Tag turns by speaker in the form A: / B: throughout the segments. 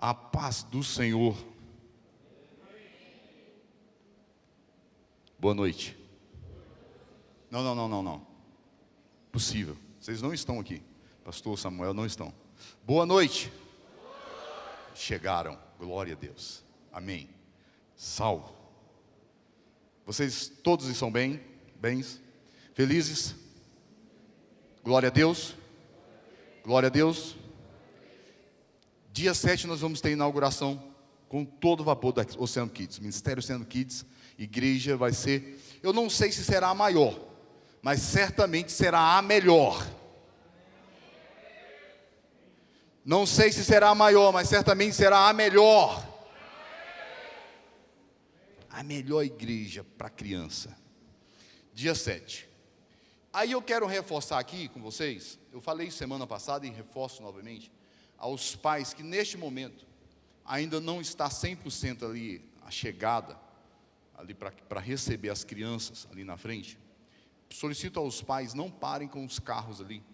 A: A paz do Senhor. Boa noite. Não. Possível. Vocês não estão aqui. Pastor Samuel, não estão. Boa noite. Chegaram. Glória a Deus. Amém. Salvo. Vocês todos estão bens? Felizes? Glória a Deus. Glória a Deus. Dia 7 nós vamos ter inauguração com todo vapor da Oceano Kids. Ministério Oceano Kids, igreja vai ser, eu não sei se será a maior, mas certamente será a melhor. Não sei se será a maior, mas certamente será a melhor. A melhor igreja para criança. Dia 7. Aí eu quero reforçar aqui com vocês, eu falei semana passada e reforço novamente, aos pais que neste momento ainda não está 100% ali a chegada, ali para receber as crianças ali na frente. Solicito aos pais, não parem com os carros ali,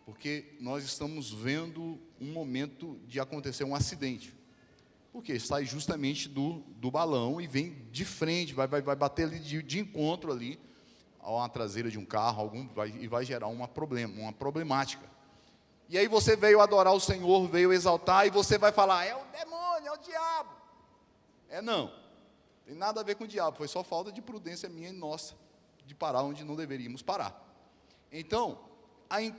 A: porque nós estamos vendo um momento de acontecer um acidente. Porque sai justamente do balão e vem de frente, vai bater ali de encontro ali, a uma traseira de um carro, e vai gerar uma problemática. E aí você veio adorar o Senhor, veio exaltar, e você vai falar, é o demônio, é o diabo. Não tem nada a ver com o diabo, foi só falta de prudência minha e nossa, de parar onde não deveríamos parar. Então,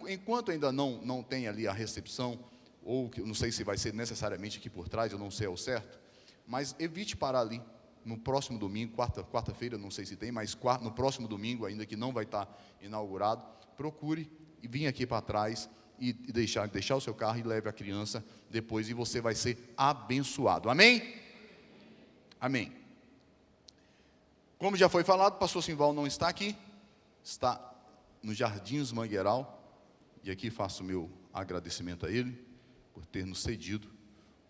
A: enquanto ainda não tem ali a recepção, ou eu não sei se vai ser necessariamente aqui por trás, eu não sei ao certo, mas evite parar ali, no próximo domingo, quarta-feira, não sei se tem, mas no próximo domingo, ainda que não vai estar inaugurado, procure e vir aqui para trás, e deixar o seu carro e leve a criança depois, e você vai ser abençoado, amém? Amém. Como já foi falado, o pastor Simval não está aqui, está no Jardins Mangueiral, e aqui faço o meu agradecimento a ele, por ter nos cedido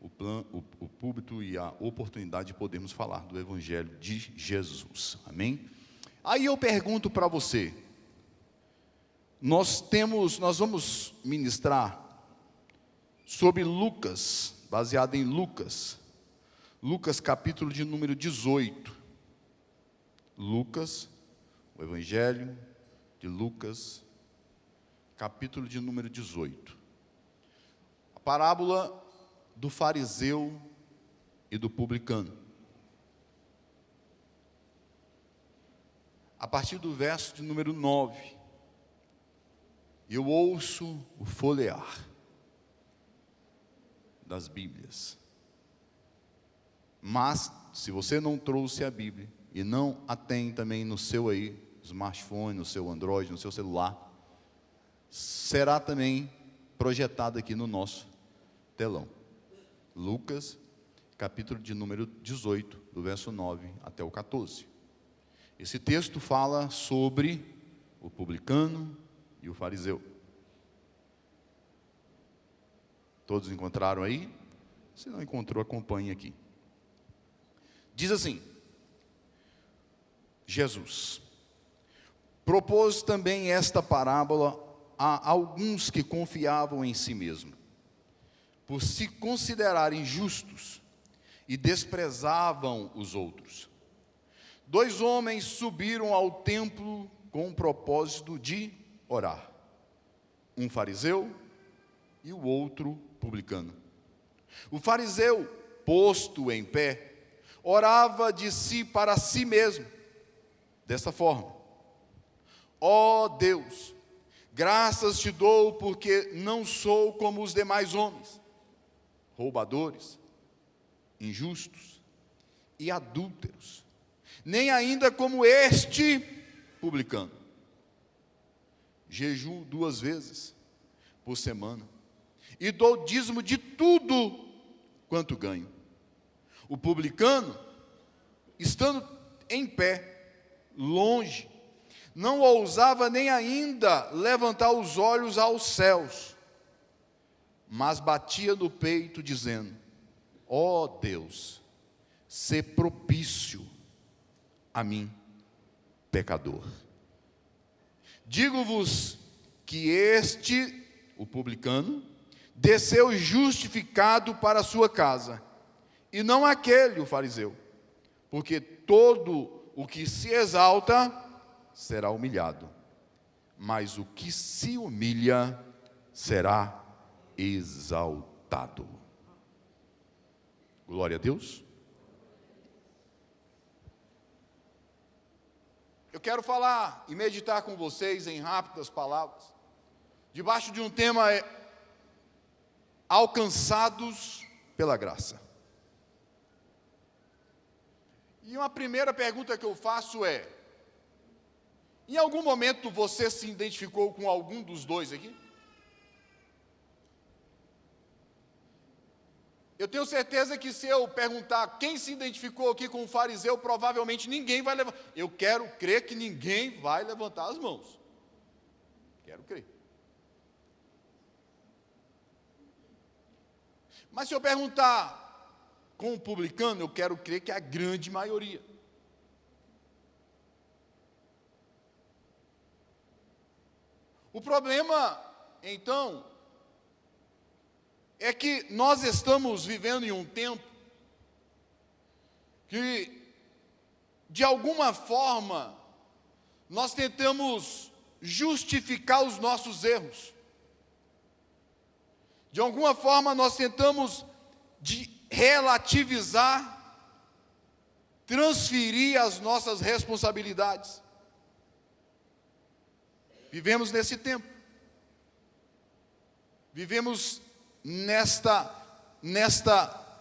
A: o púlpito e a oportunidade de podermos falar do Evangelho de Jesus, amém? Aí eu pergunto para você, nós vamos ministrar sobre Lucas, baseado em Lucas capítulo de número 18, Lucas, o Evangelho de Lucas, capítulo de número 18, a parábola do fariseu e do publicano, a partir do verso de número 9, eu ouço o folhear das Bíblias, mas se você não trouxe a Bíblia, e não a tem também no seu aí, smartphone, no seu Android, no seu celular, será também projetado aqui no nosso telão. Lucas, capítulo de número 18, do verso 9 até o 14. Esse texto fala sobre o publicano e o fariseu. Todos encontraram aí? Se não encontrou, acompanhe aqui. Diz assim: Jesus propôs também esta parábola a alguns que confiavam em si mesmo, por se considerarem justos, e desprezavam os outros. 2 homens subiram ao templo com o propósito de orar, um fariseu e o outro publicano. O fariseu, posto em pé, orava de si para si mesmo, desta forma: ó Deus, graças te dou porque não sou como os demais homens, roubadores, injustos e adúlteros, nem ainda como este publicano. Jejuo 2 vezes por semana, e dou dízimo de tudo quanto ganho. O publicano, estando em pé, longe, não ousava nem ainda levantar os olhos aos céus, mas batia no peito, dizendo: ó Deus, sê propício a mim, pecador. Digo-vos que este, o publicano, desceu justificado para a sua casa, e não aquele, o fariseu, porque todo o que se exalta será humilhado, mas o que se humilha será exaltado. Glória a Deus. Eu quero falar e meditar com vocês em rápidas palavras, debaixo de um tema alcançados pela graça. E uma primeira pergunta que eu faço é: em algum momento você se identificou com algum dos dois aqui? Eu tenho certeza que se eu perguntar quem se identificou aqui com o fariseu, provavelmente ninguém vai levantar. Eu quero crer que ninguém vai levantar as mãos. Quero crer. Mas se eu perguntar com o publicano, eu quero crer que é a grande maioria. O problema, então, é que nós estamos vivendo em um tempo que, de alguma forma, nós tentamos justificar os nossos erros. De alguma forma, nós tentamos relativizar, transferir as nossas responsabilidades. Vivemos nesse tempo. Vivemos nesta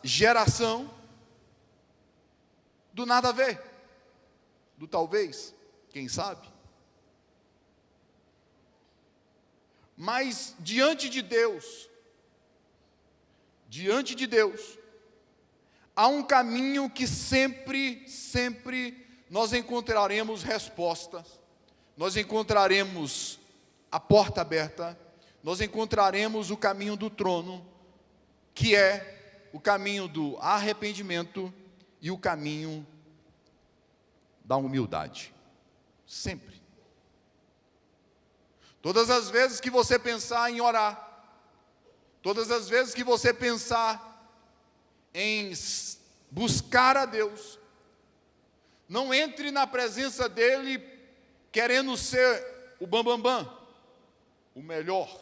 A: geração do nada a ver, do talvez, quem sabe. Mas diante de Deus, há um caminho que sempre nós encontraremos respostas, nós encontraremos a porta aberta, nós encontraremos o caminho do trono, que é o caminho do arrependimento e o caminho da humildade. Sempre. Todas as vezes que você pensar em orar, todas as vezes que você pensar em buscar a Deus, não entre na presença dEle querendo ser o bambambam, o melhor,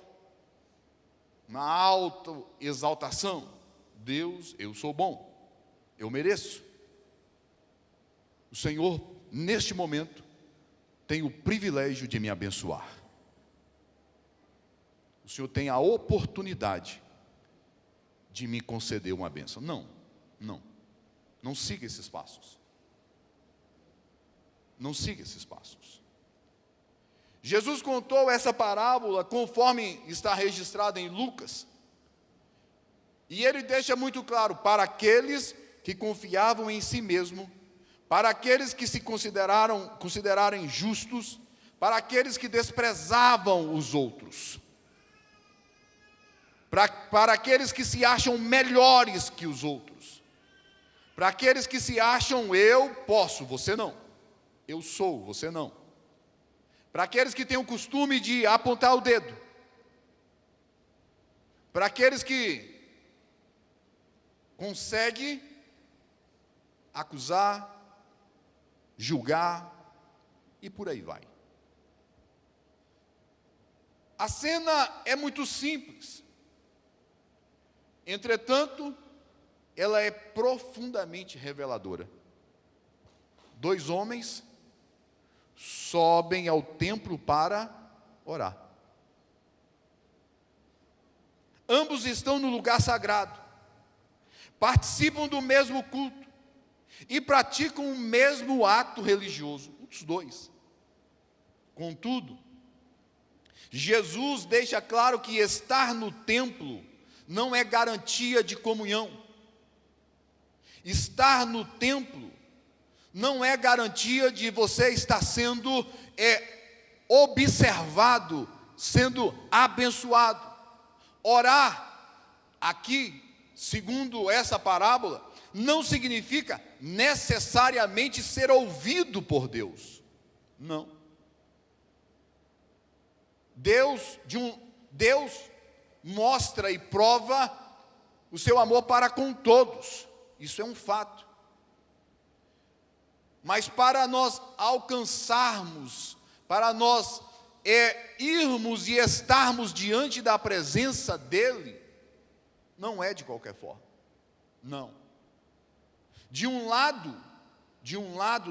A: na autoexaltação. Deus, eu sou bom, eu mereço. O Senhor, neste momento, tem o privilégio de me abençoar. O Senhor tem a oportunidade de me conceder uma bênção. Não siga esses passos. Não siga esses passos. Jesus contou essa parábola conforme está registrada em Lucas. E ele deixa muito claro, para aqueles que confiavam em si mesmo, para aqueles que se considerarem justos, para aqueles que desprezavam os outros, para aqueles que se acham melhores que os outros, para aqueles que se acham eu posso, você não, eu sou, você não, para aqueles que têm o costume de apontar o dedo, para aqueles que conseguem acusar, julgar e por aí vai. A cena é muito simples. Entretanto, ela é profundamente reveladora. Dois homens sobem ao templo para orar. Ambos estão no lugar sagrado, participam do mesmo culto e praticam o mesmo ato religioso, os dois. Contudo, Jesus deixa claro que estar no templo não é garantia de comunhão. Estar no templo não é garantia de você estar sendo observado, sendo abençoado. Orar aqui, segundo essa parábola, não significa necessariamente ser ouvido por Deus. Não. Deus mostra e prova o seu amor para com todos. Isso é um fato. Mas para nós alcançarmos, para nós irmos e estarmos diante da presença dele, não é de qualquer forma. Não. De um lado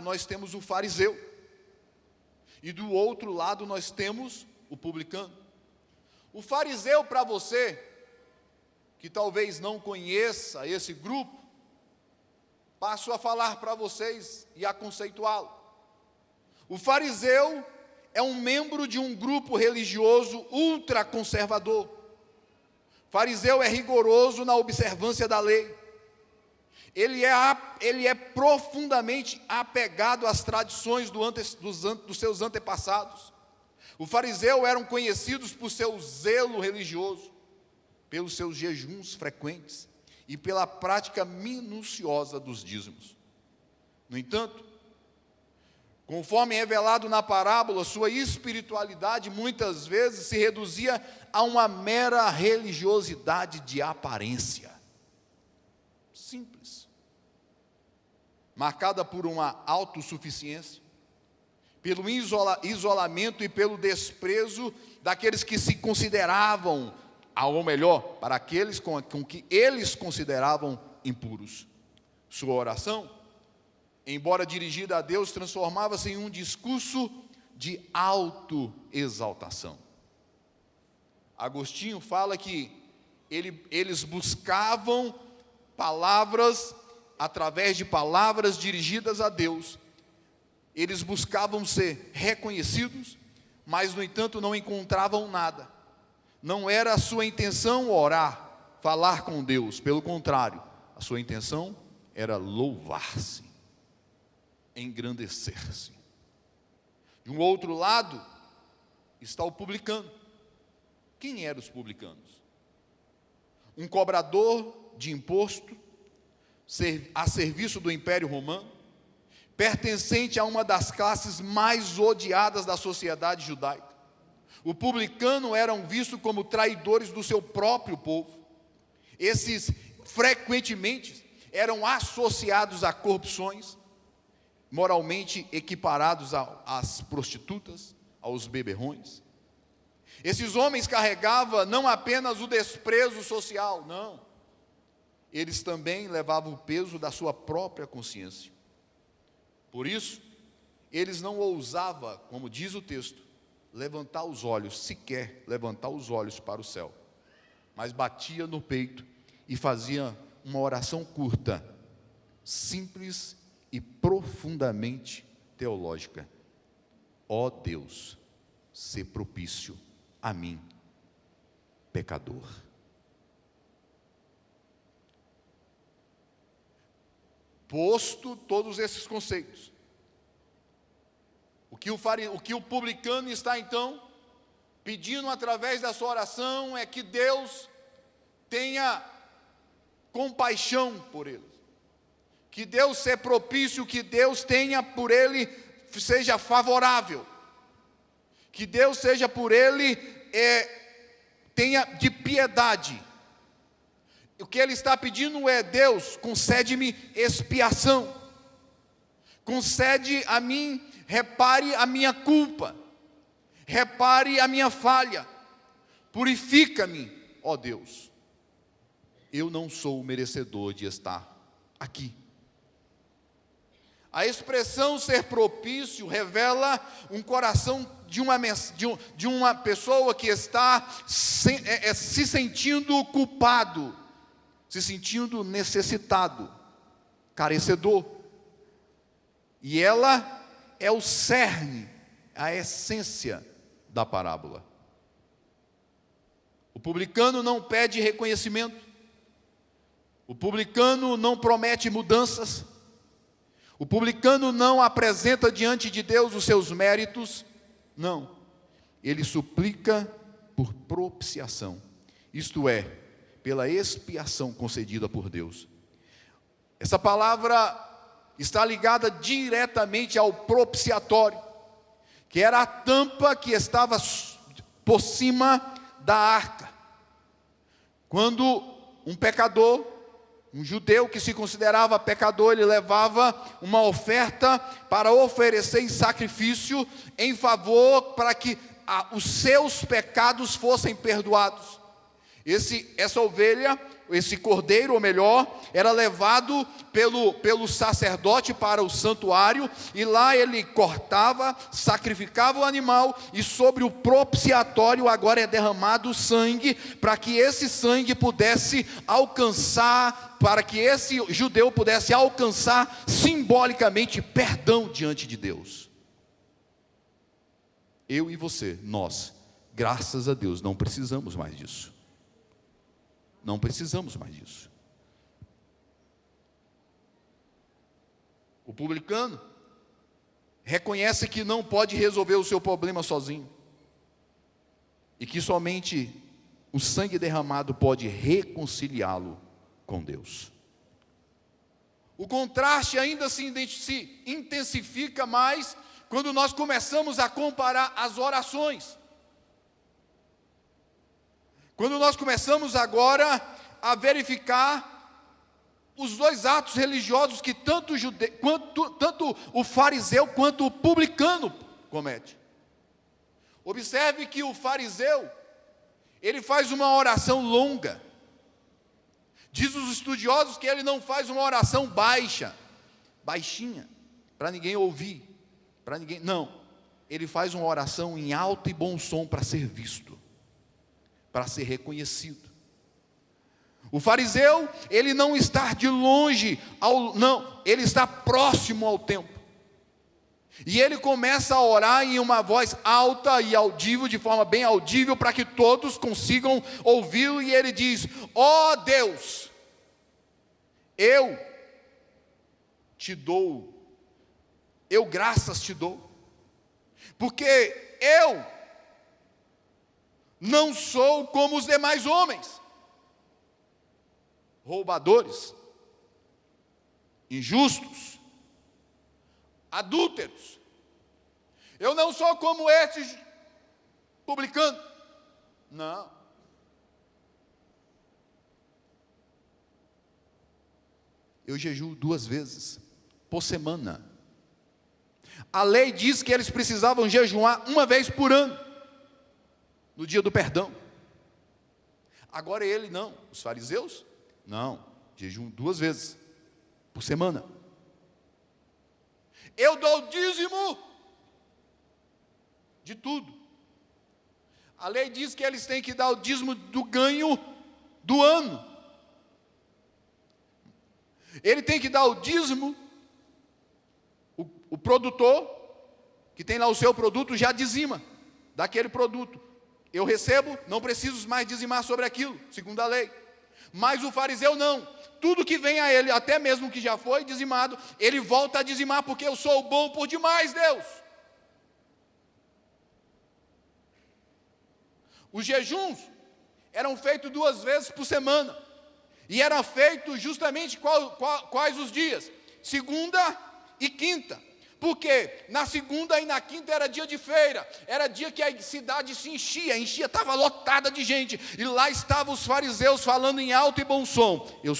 A: nós temos o fariseu, e do outro lado nós temos o publicano. O fariseu, para você que talvez não conheça esse grupo, passo a falar para vocês e a conceituá-lo. O fariseu é um membro de um grupo religioso ultraconservador. Fariseu é rigoroso na observância da lei. Ele é profundamente apegado às tradições dos seus antepassados. Os fariseus eram conhecidos por seu zelo religioso, pelos seus jejuns frequentes e pela prática minuciosa dos dízimos. No entanto, conforme revelado na parábola, sua espiritualidade muitas vezes se reduzia a uma mera religiosidade de aparência. Simples. Marcada por uma autossuficiência, pelo isolamento e pelo desprezo daqueles que se consideravam, ou melhor, para aqueles com que eles consideravam impuros. Sua oração, embora dirigida a Deus, transformava-se em um discurso de autoexaltação. Agostinho fala que eles buscavam palavras, através de palavras dirigidas a Deus, eles buscavam ser reconhecidos, mas no entanto não encontravam nada. Não era a sua intenção orar, falar com Deus, pelo contrário, a sua intenção era louvar-se, engrandecer-se. De um outro lado está o publicano. Quem eram os publicanos? Um cobrador de imposto, a serviço do Império Romano, pertencente a uma das classes mais odiadas da sociedade judaica. O publicano eram vistos como traidores do seu próprio povo. Esses frequentemente eram associados a corrupções, moralmente equiparados às prostitutas, aos beberrões. Esses homens carregavam não apenas o desprezo social, não. Eles também levavam o peso da sua própria consciência. Por isso, eles não ousavam, como diz o texto, levantar os olhos, sequer levantar os olhos para o céu, mas batia no peito e fazia uma oração curta, simples e profundamente teológica. Ó Deus, sê propício a mim, pecador. Posto todos esses conceitos, o que o publicano está então pedindo através da sua oração é que Deus tenha compaixão por eles, que Deus seja propício, que Deus tenha por ele, seja favorável, que Deus seja por ele, tenha de piedade. O que ele está pedindo é: Deus, concede-me expiação, concede a mim, repare a minha culpa, repare a minha falha, purifica-me, ó Deus. Eu não sou merecedor de estar aqui. A expressão ser propício revela um coração de uma pessoa que está se sentindo culpado, se sentindo necessitado, carecedor. E ela é o cerne, a essência da parábola. O publicano não pede reconhecimento, o publicano não promete mudanças, o publicano não apresenta diante de Deus os seus méritos, não. Ele suplica por propiciação, isto é, pela expiação concedida por Deus. Essa palavra está ligada diretamente ao propiciatório, que era a tampa que estava por cima da arca. Quando um pecador, um judeu que se considerava pecador, ele levava uma oferta para oferecer em sacrifício em favor para que os seus pecados fossem perdoados. Essa ovelha, esse cordeiro, ou melhor, era levado pelo sacerdote para o santuário, e lá ele cortava, sacrificava o animal, e sobre o propiciatório agora é derramado sangue, para que esse sangue pudesse alcançar, para que esse judeu pudesse alcançar simbolicamente perdão diante de Deus. Eu e você, nós, graças a Deus, não precisamos mais disso. Não precisamos mais disso. O publicano reconhece que não pode resolver o seu problema sozinho, e que somente o sangue derramado pode reconciliá-lo com Deus. O contraste ainda se intensifica mais quando nós começamos a comparar as orações. Quando nós começamos agora a verificar os dois atos religiosos que tanto o fariseu quanto o publicano comete. Observe que o fariseu, ele faz uma oração longa. Diz os estudiosos que ele não faz uma oração baixinha, para ninguém ouvir, não. Ele faz uma oração em alto e bom som para ser visto, para ser reconhecido. O fariseu, ele não está de longe, ele está próximo ao templo. E ele começa a orar em uma voz alta e audível, de forma bem audível, para que todos consigam ouvi-lo. E ele diz: ó Deus, eu te dou, eu graças te dou, porque eu não sou como os demais homens, roubadores, injustos, adúlteros. Eu não sou como esses publicanos. Não. Eu jejuo 2 vezes por semana. A lei diz que eles precisavam jejuar 1 vez por ano, no dia do perdão. Agora ele não, os fariseus, não, jejum 2 vezes por semana. Eu dou dízimo de tudo. A lei diz que eles têm que dar o dízimo do ganho do ano. Ele tem que dar o dízimo, o produtor, que tem lá o seu produto, já dizima daquele produto. Eu recebo, não preciso mais dizimar sobre aquilo, segundo a lei. Mas o fariseu não. Tudo que vem a ele, até mesmo que já foi dizimado, ele volta a dizimar, porque eu sou bom por demais, Deus. Os jejuns eram feitos 2 vezes por semana. E era feito justamente quais os dias? Segunda e quinta. Porque na segunda e na quinta era dia de feira, era dia que a cidade se enchia, estava lotada de gente, e lá estavam os fariseus falando em alto e bom som: eu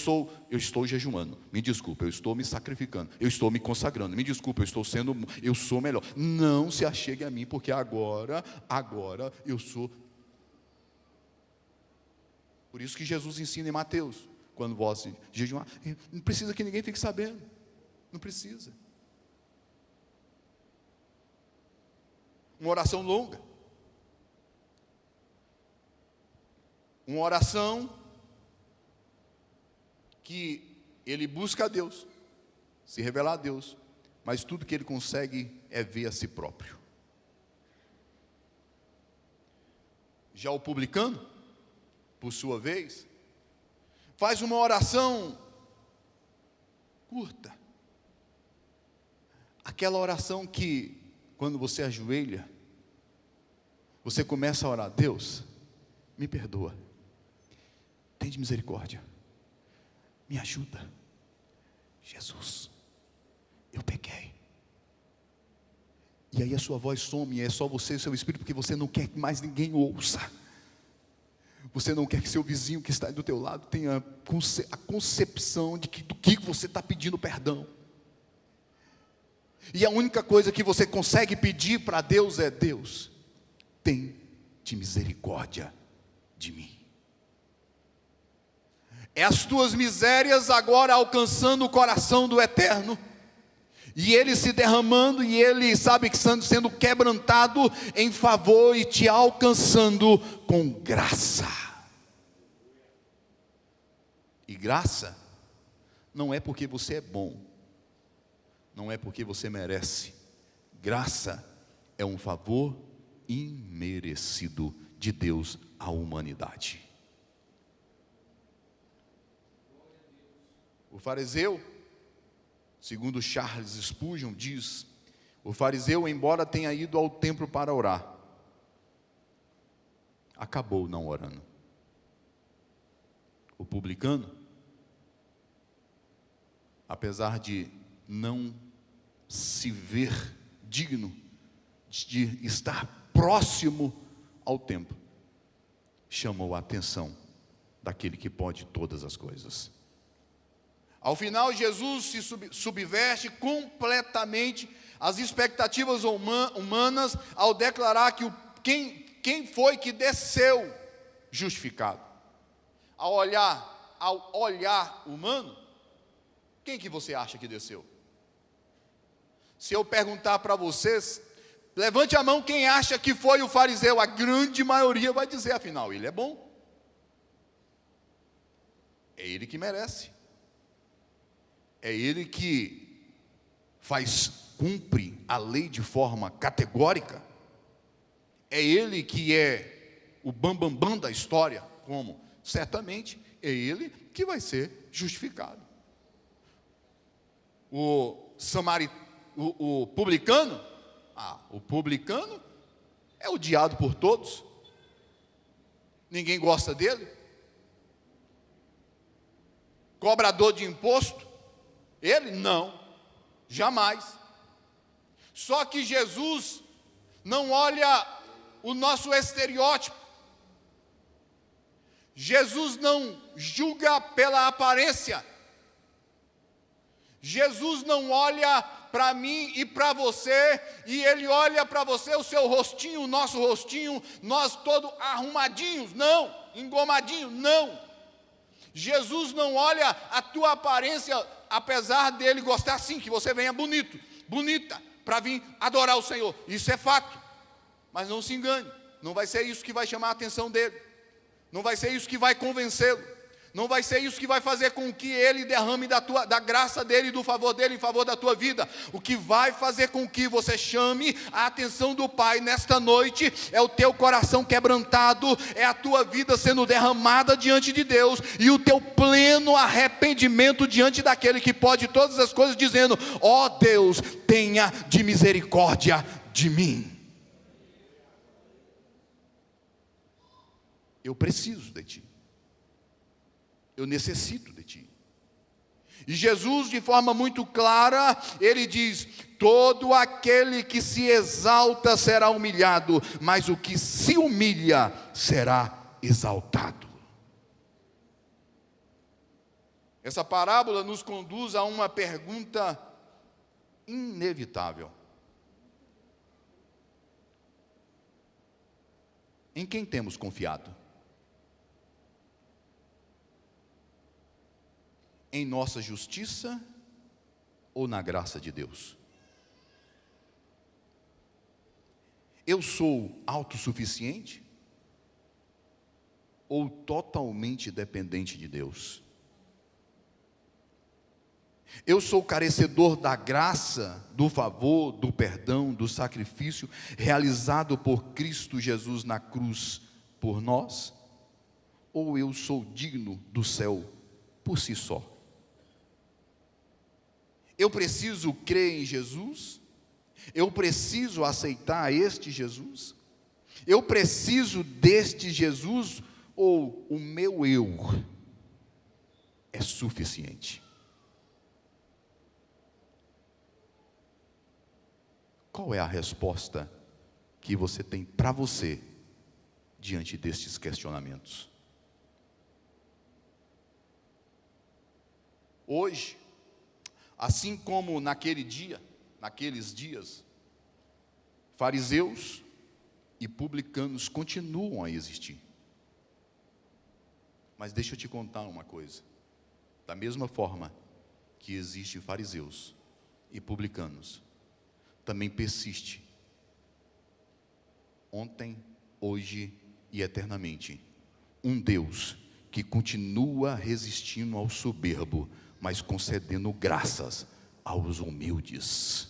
A: estou jejuando, me desculpa, eu estou me sacrificando, eu estou me consagrando, me desculpa, eu sou melhor, não se achegue a mim, porque agora eu sou. Por isso que Jesus ensina em Mateus, quando vós jejuar, não precisa que ninguém fique sabendo, não precisa. Uma oração longa, uma oração que ele busca a Deus, se revelar a Deus, mas tudo que ele consegue é ver a si próprio. Já o publicano, por sua vez, faz uma oração curta, aquela oração que, quando você ajoelha, você começa a orar: Deus, me perdoa, tem de misericórdia, me ajuda, Jesus, eu pequei. E aí a sua voz some, e é só você e o seu espírito, porque você não quer que mais ninguém ouça. Você não quer que seu vizinho que está do teu lado tenha a concepção do que você está pedindo perdão. E a única coisa que você consegue pedir para Deus é: Deus, tem de misericórdia de mim. É as tuas misérias agora alcançando o coração do Eterno, e Ele se derramando, e Ele, sabe, que sendo quebrantado em favor e te alcançando com graça. E graça não é porque você é bom, não é porque você merece. Graça é um favor imerecido de Deus à humanidade. O fariseu, segundo Charles Spurgeon, diz: o fariseu, embora tenha ido ao templo para orar, acabou não orando. O publicano, apesar de não se ver digno de estar próximo ao templo, chamou a atenção daquele que pode todas as coisas. Ao final, Jesus se subverte completamente as expectativas humanas ao declarar que quem foi que desceu justificado. Ao olhar humano, quem que você acha que desceu? Se eu perguntar para vocês, levante a mão quem acha que foi o fariseu. A grande maioria vai dizer: afinal, ele é bom, é ele que merece, é ele que cumpre a lei de forma categórica, é ele que é o bambambam da história. Como? Certamente é ele que vai ser justificado. O publicano, o publicano é odiado por todos, ninguém gosta dele. Cobrador de imposto, ele não, jamais. Só que Jesus não olha o nosso estereótipo. Jesus não julga pela aparência. Jesus não olha para mim e para você, e Ele olha para você, o seu rostinho, o nosso rostinho, nós todos arrumadinhos, não, engomadinhos, não. Jesus não olha a tua aparência, apesar dele gostar sim que você venha bonito, bonita, para vir adorar o Senhor. Isso é fato, mas não se engane, não vai ser isso que vai chamar a atenção dele, não vai ser isso que vai convencê-lo, não vai ser isso que vai fazer com que ele derrame da graça dele, do favor dele em favor da tua vida. O que vai fazer com que você chame a atenção do Pai nesta noite é o teu coração quebrantado, é a tua vida sendo derramada diante de Deus, e o teu pleno arrependimento diante daquele que pode todas as coisas, dizendo: ó Deus, tenha de misericórdia de mim. Eu preciso de ti. Eu necessito de ti. E Jesus, de forma muito clara, ele diz: todo aquele que se exalta será humilhado, mas o que se humilha será exaltado. Essa parábola nos conduz a uma pergunta inevitável: em quem temos confiado? Em nossa justiça ou na graça de Deus? Eu sou autossuficiente ou totalmente dependente de Deus? Eu sou carecedor da graça, do favor, do perdão, do sacrifício realizado por Cristo Jesus na cruz por nós? Ou eu sou digno do céu por si só? Eu preciso crer em Jesus? Eu preciso aceitar este Jesus? Eu preciso deste Jesus? Ou o meu eu é suficiente? Qual é a resposta que você tem para você diante destes questionamentos? Hoje, assim como naqueles dias, fariseus e publicanos continuam a existir. Mas deixa eu te contar uma coisa. Da mesma forma que existem fariseus e publicanos, também persiste, ontem, hoje e eternamente, um Deus que continua resistindo ao soberbo, mas concedendo graças aos humildes.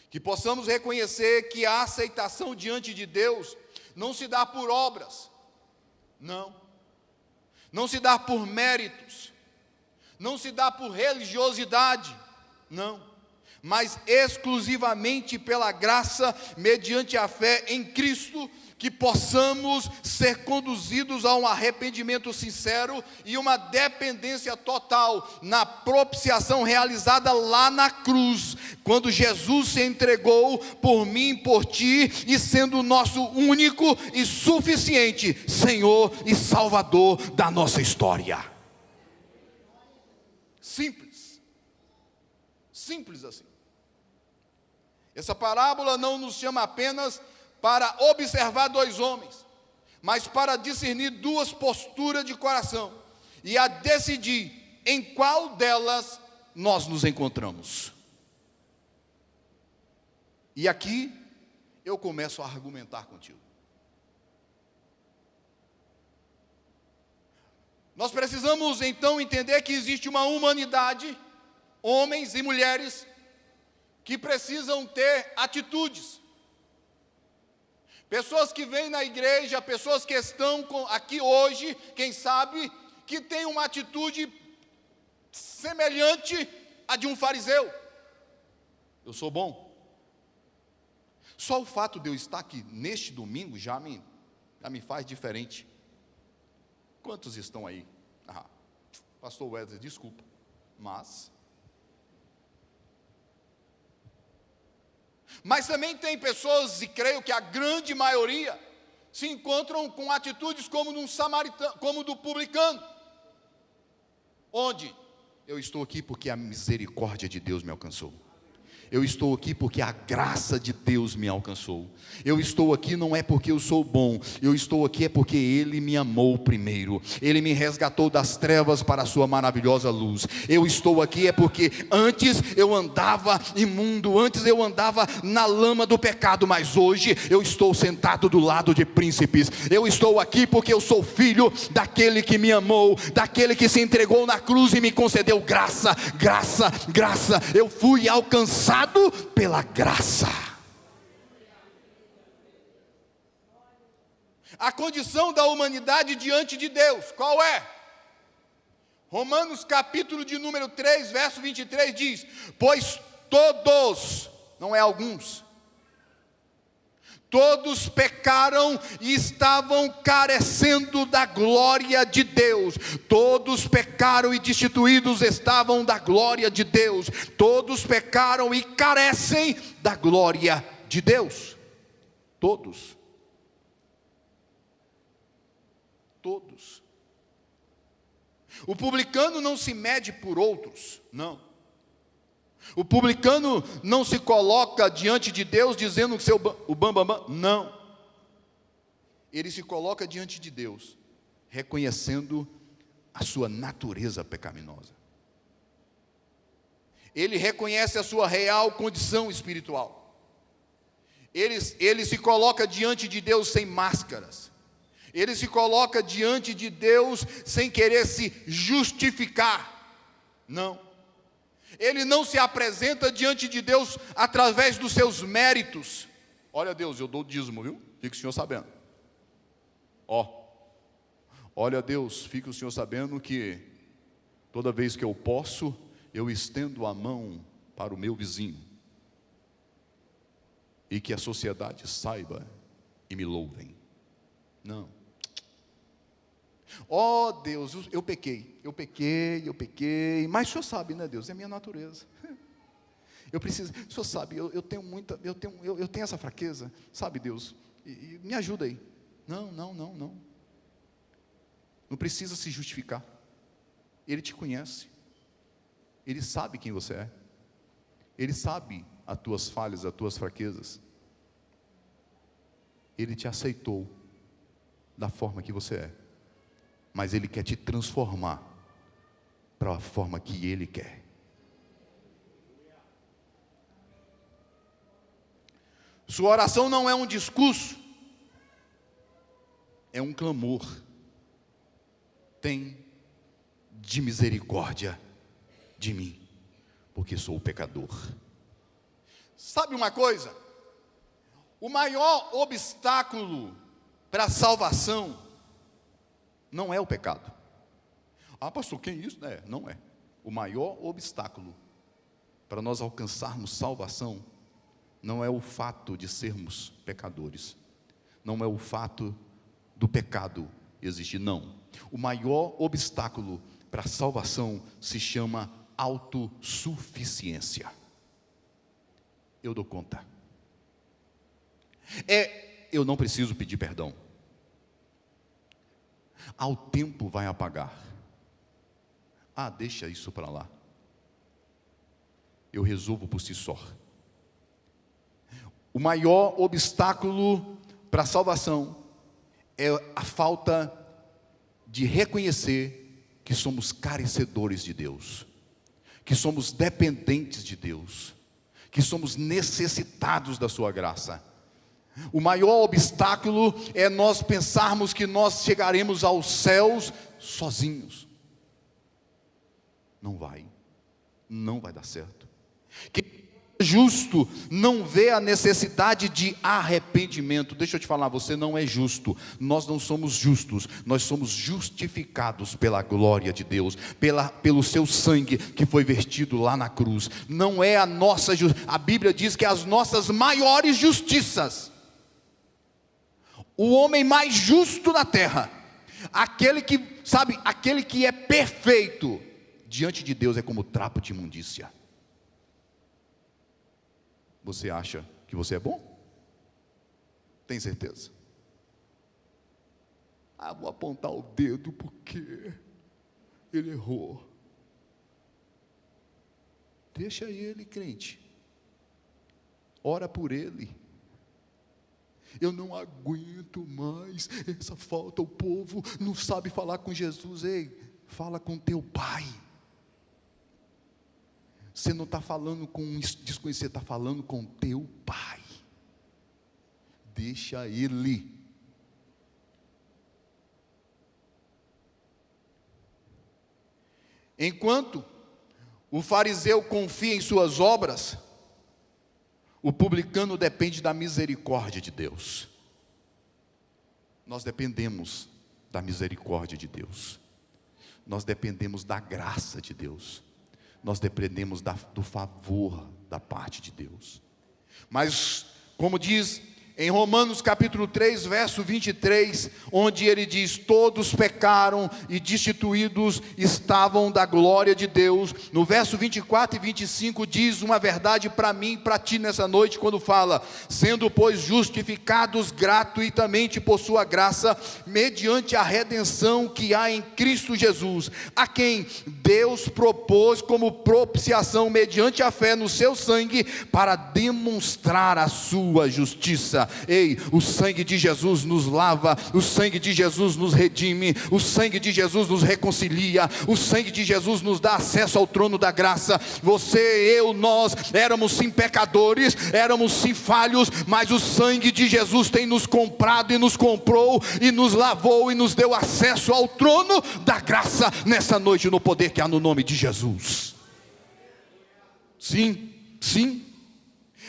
A: Que possamos reconhecer que a aceitação diante de Deus não se dá por obras, não se dá por méritos, não se dá por religiosidade, mas exclusivamente pela graça, mediante a fé em Cristo, que possamos ser conduzidos a um arrependimento sincero e uma dependência total na propiciação realizada lá na cruz, quando Jesus se entregou por mim, por ti, e sendo o nosso único e suficiente Senhor e Salvador da nossa história. Simples assim. Essa parábola não nos chama apenas para observar dois homens, mas para discernir duas posturas de coração e a decidir em qual delas nós nos encontramos. E aqui eu começo a argumentar contigo. Nós precisamos então entender que existe uma humanidade, homens e mulheres, que precisam ter atitudes. Pessoas que vêm na igreja, pessoas que estão aqui hoje, quem sabe, que têm uma atitude semelhante à de um fariseu. Eu sou bom. Só o fato de eu estar aqui neste domingo já me faz diferente. Quantos estão aí? Pastor Wesley, desculpa, Mas também tem pessoas, e creio que a grande maioria, se encontram com atitudes como do publicano. Onde? Eu estou aqui porque a misericórdia de Deus me alcançou. Eu estou aqui porque a graça de Deus me alcançou. Eu estou aqui não é porque eu sou bom. Eu estou aqui é porque Ele me amou primeiro. Ele me resgatou das trevas para a sua maravilhosa luz. Eu estou aqui é porque antes eu andava imundo, antes eu andava na lama do pecado, mas hoje eu estou sentado do lado de príncipes. Eu estou aqui porque eu sou filho daquele que me amou, daquele que se entregou na cruz e me concedeu graça. Eu fui alcançado pela graça. A condição da humanidade diante de Deus, qual é? Romanos capítulo de número 3, verso 23 diz: pois todos, não é alguns, todos pecaram e estavam carecendo da glória de Deus. Todos pecaram e destituídos estavam da glória de Deus. Todos pecaram e carecem da glória de Deus. Todos. O publicano não se mede por outros, não. O publicano não se coloca diante de Deus dizendo que o bambambam, não. Ele se coloca diante de Deus, reconhecendo a sua natureza pecaminosa. Ele reconhece a sua real condição espiritual. Ele se coloca diante de Deus sem máscaras. Ele se coloca diante de Deus sem querer se justificar. Não. Ele não se apresenta diante de Deus através dos seus méritos. Olha, Deus, eu dou dízimo, viu? Fica o senhor sabendo. Olha, Deus, fica o senhor sabendo que toda vez que eu posso, eu estendo a mão para o meu vizinho. E que a sociedade saiba e me louvem. Não. Deus, eu pequei, mas o senhor sabe, né, Deus, é a minha natureza. Eu preciso, o senhor sabe, eu tenho essa fraqueza, sabe, Deus, e me ajuda aí. Não. não precisa se justificar. Ele te conhece. Ele sabe quem você é. Ele sabe as tuas falhas, as tuas fraquezas. Ele te aceitou da forma que você é. Mas Ele quer te transformar para a forma que Ele quer. Sua oração não é um discurso, é um clamor. Tem de misericórdia de mim, porque sou pecador. Sabe uma coisa? O maior obstáculo para a salvação não é o pecado. Ah, pastor, que é isso? Não é. O maior obstáculo para nós alcançarmos salvação não é o fato de sermos pecadores, não é o fato do pecado existir, não. O maior obstáculo para a salvação se chama autossuficiência. Eu dou conta. Eu não preciso pedir perdão. Ao tempo vai apagar. Deixa isso para lá. Eu resolvo por si só. O maior obstáculo para a salvação é a falta de reconhecer que somos carecedores de Deus, que somos dependentes de Deus, que somos necessitados da sua graça. O maior obstáculo é nós pensarmos que nós chegaremos aos céus sozinhos. Não vai dar certo. Quem é justo não vê a necessidade de arrependimento. Deixa eu te falar, você não é justo. Nós não somos justos, nós somos justificados pela glória de Deus, pelo seu sangue que foi vertido lá na cruz. Não é a nossa justiça. A Bíblia diz que as nossas maiores justiças, o homem mais justo na terra, aquele que é perfeito diante de Deus, é como trapo de imundícia. Você acha que você é bom? Tem certeza? Vou apontar o dedo porque ele errou. Deixa ele, crente. Ora por ele. Eu não aguento mais essa falta. O povo não sabe falar com Jesus. Ei, fala com teu pai. Você não está falando com um desconhecido, você está falando com teu pai. Deixa ele. Enquanto o fariseu confia em suas obras, o publicano depende da misericórdia de Deus. Nós dependemos da misericórdia de Deus. Nós dependemos da graça de Deus. Nós dependemos do favor da parte de Deus. Mas, como diz em Romanos capítulo 3, verso 23, onde ele diz: todos pecaram e destituídos estavam da glória de Deus. No verso 24 e 25 diz uma verdade para mim e para ti nessa noite, quando fala: sendo pois justificados gratuitamente por sua graça, mediante a redenção que há em Cristo Jesus, a quem Deus propôs como propiciação mediante a fé no seu sangue, para demonstrar a sua justiça. Ei, o sangue de Jesus nos lava, o sangue de Jesus nos redime, o sangue de Jesus nos reconcilia, o sangue de Jesus nos dá acesso ao trono da graça. Você, eu, nós éramos sim pecadores, éramos sim falhos, mas o sangue de Jesus tem nos comprado e nos comprou e nos lavou e nos deu acesso ao trono da graça nessa noite, no poder que há no nome de Jesus. Sim, sim.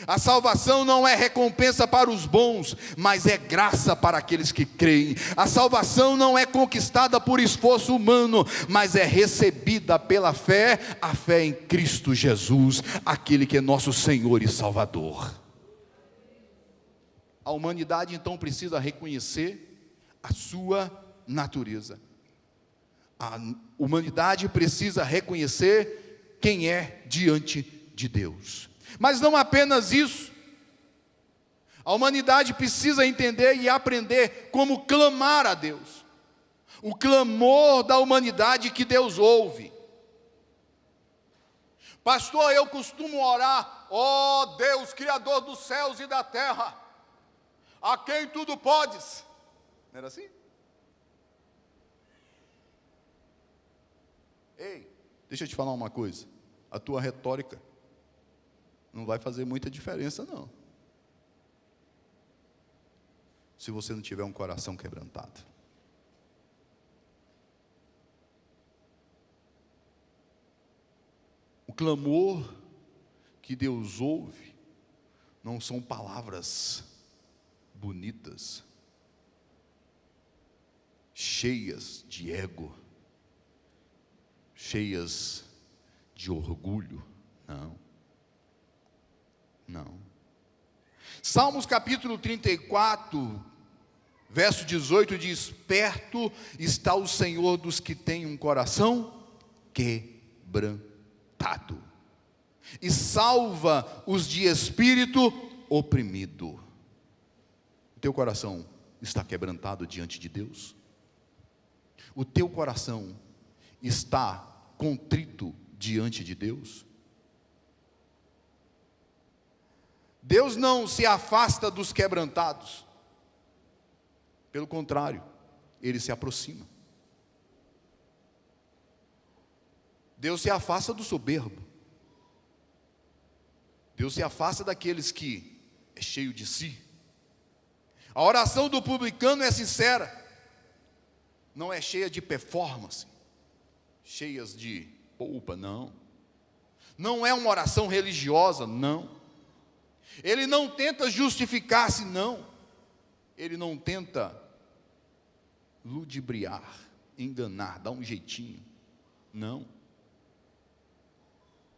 A: A salvação não é recompensa para os bons, mas é graça para aqueles que creem. A salvação não é conquistada por esforço humano, mas é recebida pela fé, a fé em Cristo Jesus, aquele que é nosso Senhor e Salvador. A humanidade então precisa reconhecer a sua natureza. A humanidade precisa reconhecer quem é diante de Deus. Mas não apenas isso. A humanidade precisa entender e aprender como clamar a Deus. O clamor da humanidade que Deus ouve. Pastor, eu costumo orar: ó Deus, Criador dos céus e da terra, a quem tudo podes. Não era assim? Ei, deixa eu te falar uma coisa. A tua retórica não vai fazer muita diferença, não, se você não tiver um coração quebrantado. O clamor que Deus ouve não são palavras bonitas, cheias de ego, cheias de orgulho. Não. Salmos capítulo 34, verso 18 diz: perto está o Senhor dos que têm um coração quebrantado, e salva os de espírito oprimido. O teu coração está quebrantado diante de Deus? O teu coração está contrito diante de Deus? Deus não se afasta dos quebrantados, pelo contrário, Ele se aproxima. Deus se afasta do soberbo. Deus se afasta daqueles que é cheio de si. A oração do publicano é sincera, não é cheia de performance, cheias de polpa, não. Não é uma oração religiosa, não. Ele não tenta justificar-se, não. Ele não tenta ludibriar, enganar, dar um jeitinho, não.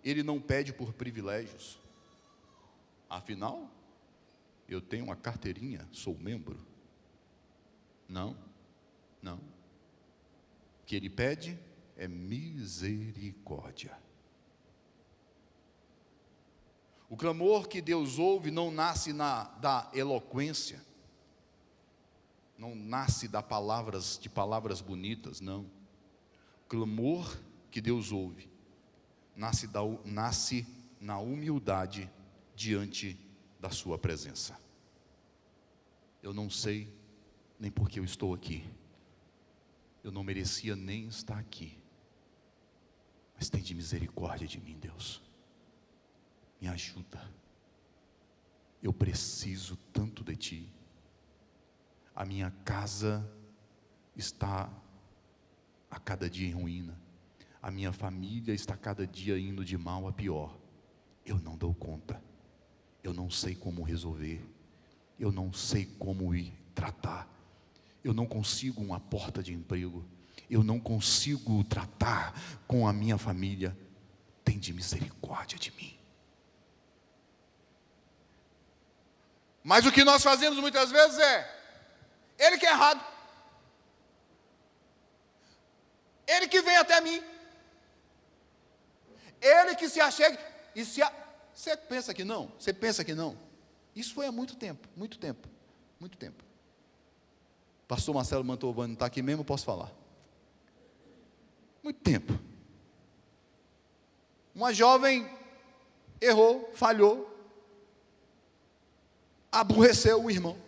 A: Ele não pede por privilégios. Afinal, eu tenho uma carteirinha, sou membro. Não. O que ele pede é misericórdia. O clamor que Deus ouve não nasce da eloquência, não nasce de palavras bonitas, não. O clamor que Deus ouve nasce na humildade diante da sua presença. Eu não sei nem porque eu estou aqui, eu não merecia nem estar aqui, mas tem de misericórdia de mim, Deus. Me ajuda, eu preciso tanto de Ti. A minha casa está a cada dia em ruína, a minha família está a cada dia indo de mal a pior. Eu não dou conta, eu não sei como resolver, eu não sei como ir tratar, eu não consigo uma porta de emprego, eu não consigo tratar com a minha família. Tem de misericórdia de mim. Mas o que nós fazemos muitas vezes é: ele que é errado, ele que vem até mim, ele que se achega. Você pensa que não? Você pensa que não? Isso foi há muito tempo. Pastor Marcelo Mantovani está aqui mesmo, posso falar. Muito tempo. Uma jovem errou, falhou, aborreceu o irmão.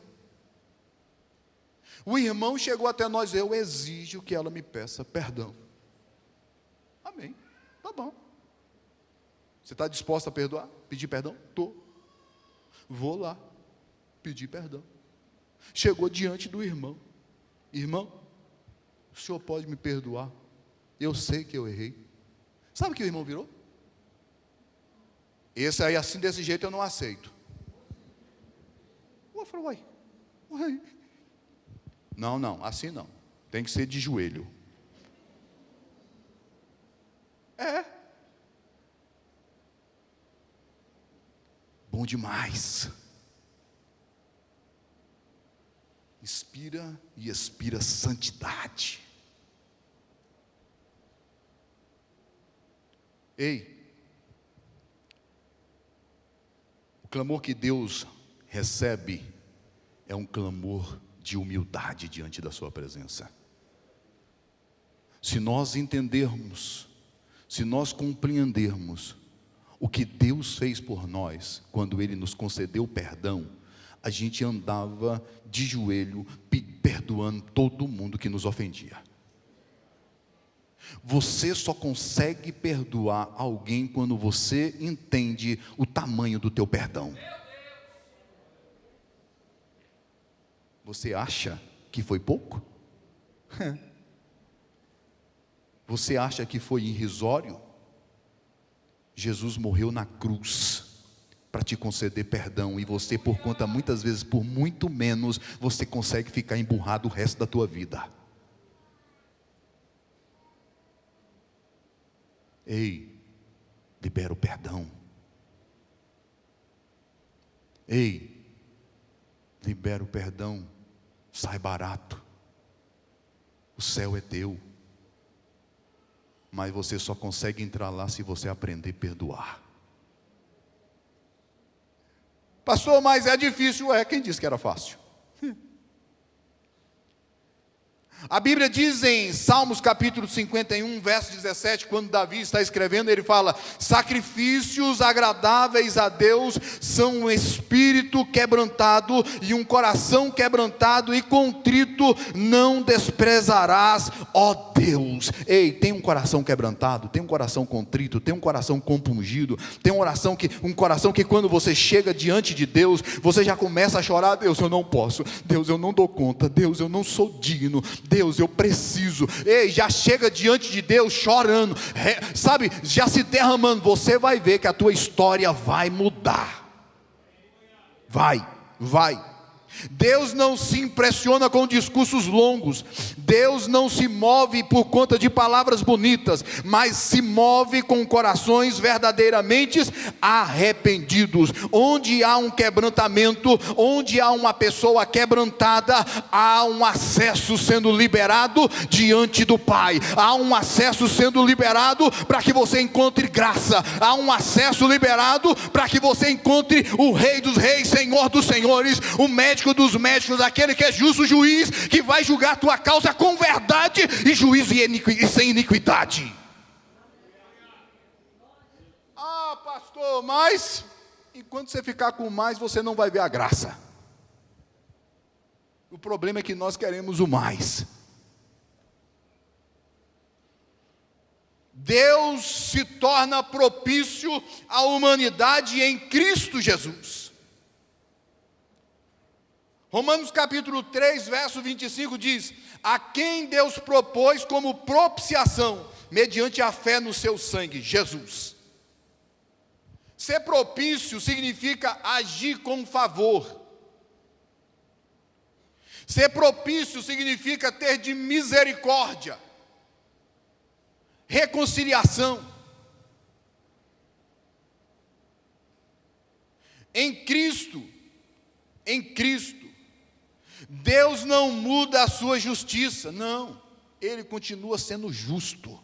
A: O irmão chegou até nós: eu exijo que ela me peça perdão. Amém, tá bom. Você está disposto a perdoar? Pedir perdão? Estou. Vou lá pedir perdão. Chegou diante do irmão: irmão, o senhor pode me perdoar? Eu sei que eu errei. Sabe o que o irmão virou? Esse aí, assim, desse jeito eu não aceito. Eu falei: uai. Não, assim não. Tem que ser de joelho. Bom demais. Inspira e expira santidade. Ei, o clamor que Deus recebe é um clamor de humildade diante da sua presença. Se nós entendermos, se nós compreendermos o que Deus fez por nós, quando Ele nos concedeu perdão, a gente andava de joelho, perdoando todo mundo que nos ofendia. Você só consegue perdoar alguém quando você entende o tamanho do teu perdão. Você acha que foi pouco? Você acha que foi irrisório? Jesus morreu na cruz para te conceder perdão, e você, por conta, muitas vezes, por muito menos, você consegue ficar emburrado o resto da tua vida. Ei, libera o perdão. Ei, libera o perdão. Sai barato. O céu é teu. Mas você só consegue entrar lá se você aprender a perdoar. Pastor, mas é difícil. Quem disse que era fácil? A Bíblia diz em Salmos capítulo 51, verso 17, quando Davi está escrevendo, ele fala: sacrifícios agradáveis a Deus são um espírito quebrantado e um coração quebrantado e contrito não desprezarás, ó Deus. Ei, tem um coração quebrantado, tem um coração contrito, tem um coração compungido, tem um coração que quando você chega diante de Deus, você já começa a chorar: Deus, eu não posso, Deus, eu não dou conta, Deus, eu não sou digno, Deus, eu preciso. Ei, já chega diante de Deus chorando, sabe, já se derramando. Você vai ver que a tua história vai mudar. Vai. Deus não se impressiona com discursos longos. Deus não se move por conta de palavras bonitas, mas se move com corações verdadeiramente arrependidos. Onde há um quebrantamento, onde há uma pessoa quebrantada, há um acesso sendo liberado diante do Pai. Há um acesso sendo liberado para que você encontre graça. Há um acesso liberado para que você encontre o Rei dos Reis, Senhor dos Senhores, o médico dos médicos, aquele que é justo juiz, que vai julgar a tua causa com verdade e juízo e sem iniquidade. Pastor, mas enquanto você ficar com mais, você não vai ver a graça. O problema é que nós queremos o mais. Deus se torna propício à humanidade em Cristo Jesus. Romanos capítulo 3, verso 25 diz: a quem Deus propôs como propiciação, mediante a fé no seu sangue, Jesus. Ser propício significa agir com favor. Ser propício significa ter de misericórdia, reconciliação. Em Cristo, Deus não muda a sua justiça, não, Ele continua sendo justo.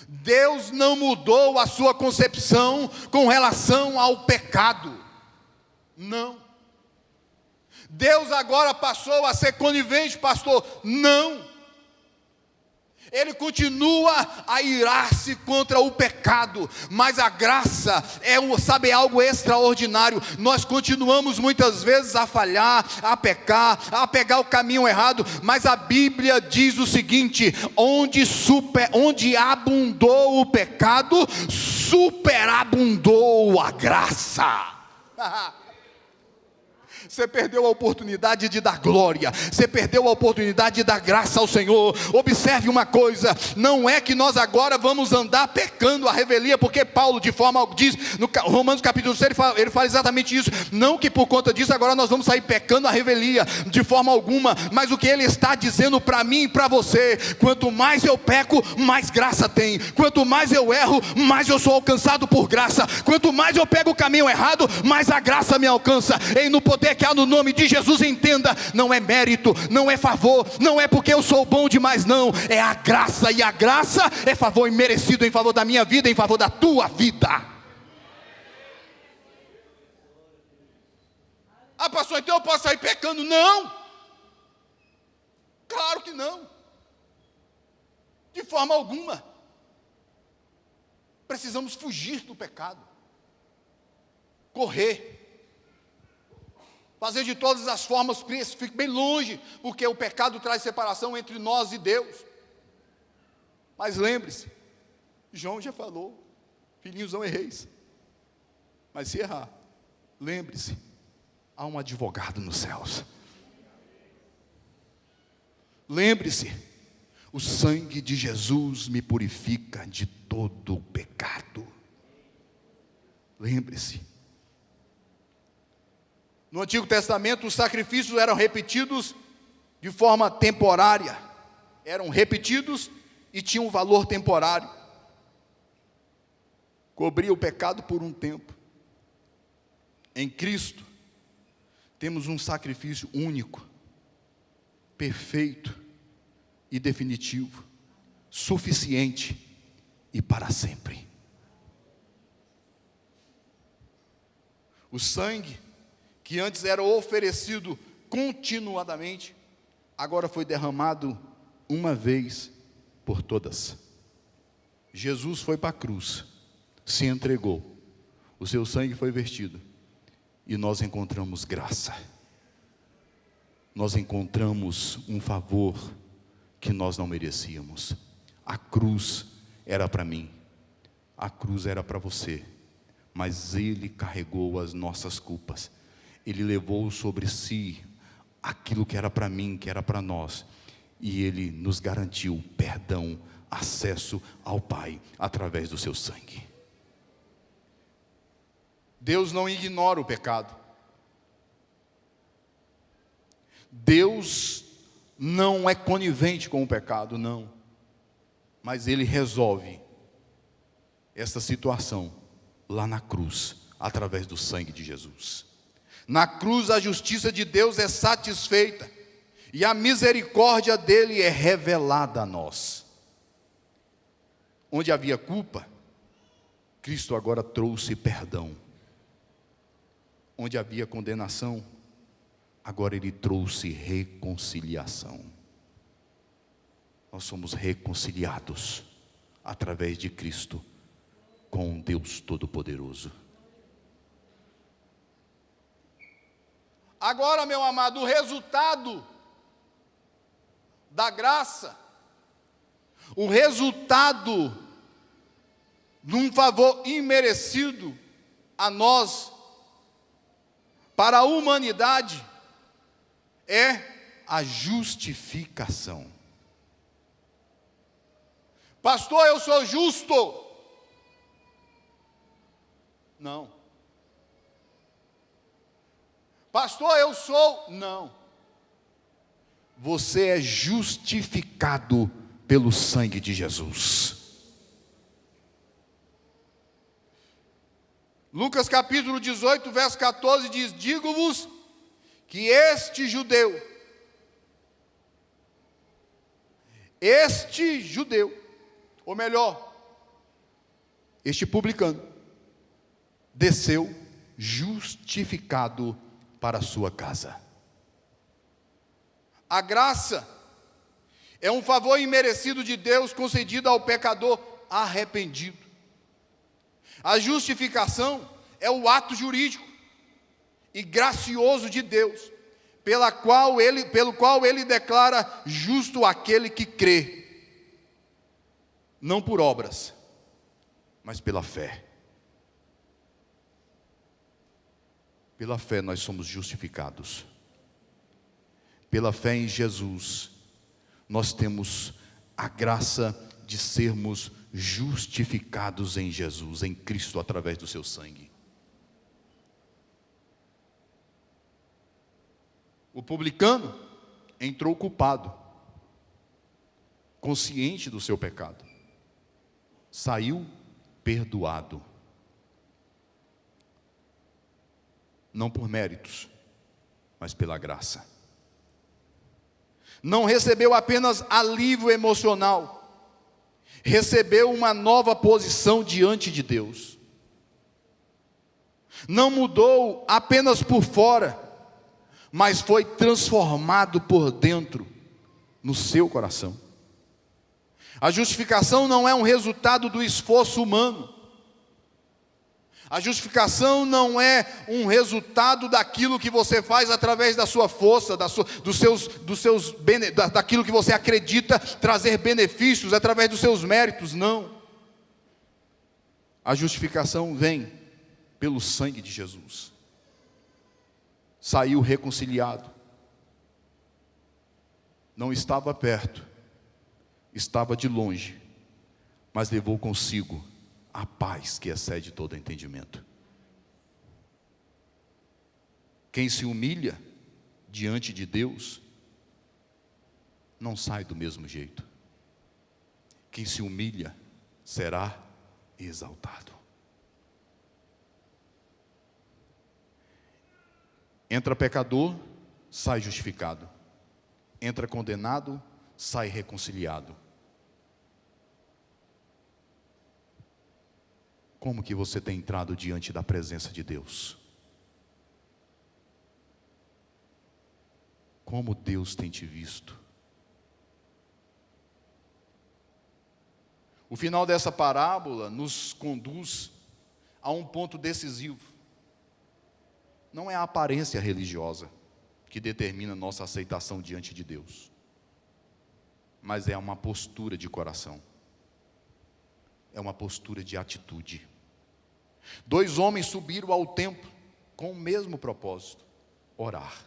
A: Deus não mudou a sua concepção com relação ao pecado, não. Deus agora passou a ser conivente, pastor, não. Ele continua a irar-se contra o pecado, mas a graça é algo extraordinário. Nós continuamos muitas vezes a falhar, a pecar, a pegar o caminho errado, mas a Bíblia diz o seguinte: onde abundou o pecado, superabundou a graça. Você perdeu a oportunidade de dar glória, você perdeu a oportunidade de dar graça ao Senhor. Observe uma coisa: não é que nós agora vamos andar pecando a revelia, porque Paulo de forma diz no Romanos capítulo 6, ele fala exatamente isso. Não que por conta disso agora nós vamos sair pecando a revelia, de forma alguma. Mas o que ele está dizendo para mim e para você: quanto mais eu peco, mais graça tem. Quanto mais eu erro, mais eu sou alcançado por graça. Quanto mais eu pego o caminho errado, mais a graça me alcança. E no poder que há no nome de Jesus, entenda, não é mérito, não é favor, não é porque eu sou bom demais, não, é a graça, e a graça é favor imerecido em favor da minha vida, em favor da tua vida. Pastor, então eu posso sair pecando? Não, claro que não. De forma alguma. Precisamos fugir do pecado. Correr. Fazer de todas as formas que isso fique bem longe, porque o pecado traz separação entre nós e Deus. Mas lembre-se, João já falou, filhinhos, não erreis. Mas se errar, lembre-se, há um advogado nos céus. Lembre-se, o sangue de Jesus me purifica de todo o pecado. Lembre-se. No Antigo Testamento, os sacrifícios eram repetidos de forma temporária. Eram repetidos e tinham um valor temporário. Cobria o pecado por um tempo. Em Cristo, temos um sacrifício único, perfeito e definitivo, suficiente e para sempre. O sangue que antes era oferecido continuadamente, agora foi derramado uma vez por todas. Jesus foi para a cruz, se entregou, o seu sangue foi vertido, e nós encontramos graça, nós encontramos um favor que nós não merecíamos. A cruz era para mim, a cruz era para você, mas Ele carregou as nossas culpas. Ele levou sobre si aquilo que era para mim, que era para nós, e Ele nos garantiu perdão, acesso ao Pai, através do seu sangue. Deus não ignora o pecado. Deus não é conivente com o pecado, não. Mas Ele resolve essa situação lá na cruz, através do sangue de Jesus. Na cruz a justiça de Deus é satisfeita e a misericórdia dele é revelada a nós. Onde havia culpa, Cristo agora trouxe perdão. Onde havia condenação, agora Ele trouxe reconciliação. Nós somos reconciliados através de Cristo com Deus Todo-Poderoso. Agora, meu amado, o resultado da graça, o resultado de um favor imerecido a nós, para a humanidade, é a justificação. Pastor, eu sou justo. Não. Pastor, eu sou. Não. Você é justificado pelo sangue de Jesus. Lucas capítulo 18, verso 14 diz: digo-vos que este judeu, ou melhor, este publicano, desceu justificado para a sua casa. A graça é um favor imerecido de Deus concedido ao pecador arrependido. A justificação é o ato jurídico e gracioso de Deus, pelo qual ele declara justo aquele que crê, não por obras, mas pela fé. Pela fé nós somos justificados. Pela fé em Jesus, nós temos a graça de sermos justificados em Jesus, em Cristo, através do seu sangue. O publicano entrou culpado, consciente do seu pecado, saiu perdoado, não por méritos, mas pela graça. Não recebeu apenas alívio emocional, recebeu uma nova posição diante de Deus. Não mudou apenas por fora, mas foi transformado por dentro, no seu coração. A justificação não é um resultado do esforço humano. A justificação não é um resultado daquilo que você faz através da sua força, daquilo que você acredita trazer benefícios através dos seus méritos, não. A justificação vem pelo sangue de Jesus. Saiu reconciliado. Não estava perto, estava de longe, mas levou consigo a paz que excede todo entendimento. Quem se humilha diante de Deus não sai do mesmo jeito. Quem se humilha será exaltado. Entra pecador, sai justificado. Entra condenado, sai reconciliado. Como que você tem entrado diante da presença de Deus? Como Deus tem te visto? O final dessa parábola nos conduz a um ponto decisivo. Não é a aparência religiosa que determina nossa aceitação diante de Deus, mas é uma postura de coração. É uma postura de atitude. 2 homens subiram ao templo com o mesmo propósito: orar.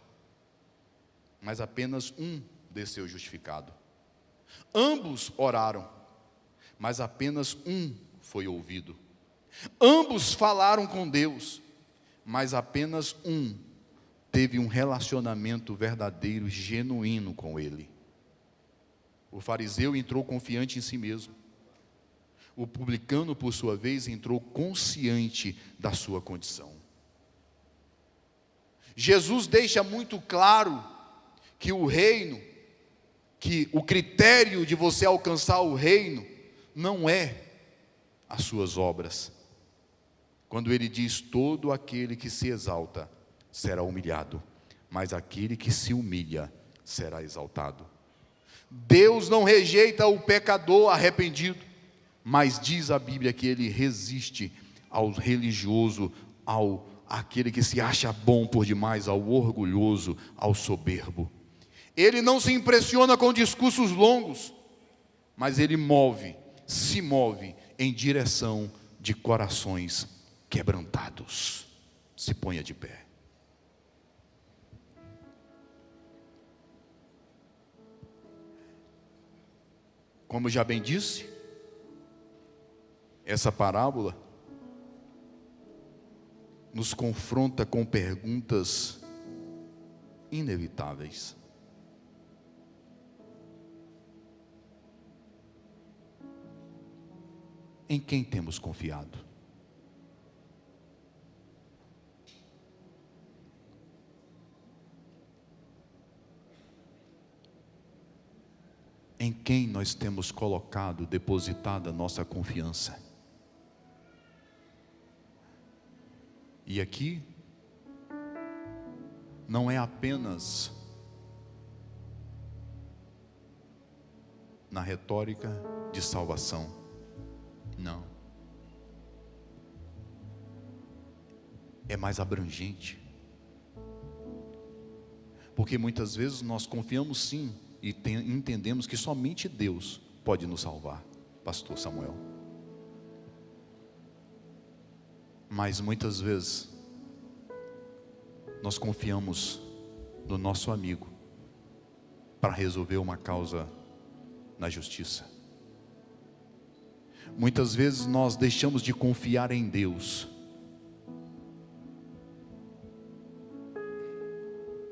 A: Mas apenas um desceu justificado. Ambos oraram, mas apenas um foi ouvido. Ambos falaram com Deus, mas apenas um teve um relacionamento verdadeiro, genuíno com Ele. O fariseu entrou confiante em si mesmo. O publicano, por sua vez, entrou consciente da sua condição. Jesus deixa muito claro que o reino, que o critério de você alcançar o reino, não é as suas obras. Quando ele diz: todo aquele que se exalta será humilhado, mas aquele que se humilha será exaltado. Deus não rejeita o pecador arrependido, mas diz a Bíblia que Ele resiste ao religioso, àquele que se acha bom por demais, ao orgulhoso, ao soberbo. Ele não se impressiona com discursos longos, mas Ele se move em direção de corações quebrantados. Se ponha de pé. Como já bem disse, essa parábola nos confronta com perguntas inevitáveis. Em quem temos confiado? Em quem nós temos colocado, depositado a nossa confiança? E aqui não é apenas na retórica de salvação, não. É mais abrangente. Porque muitas vezes nós confiamos sim e entendemos que somente Deus pode nos salvar, Pastor Samuel. Mas muitas vezes nós confiamos no nosso amigo para resolver uma causa na justiça. Muitas vezes nós deixamos de confiar em Deus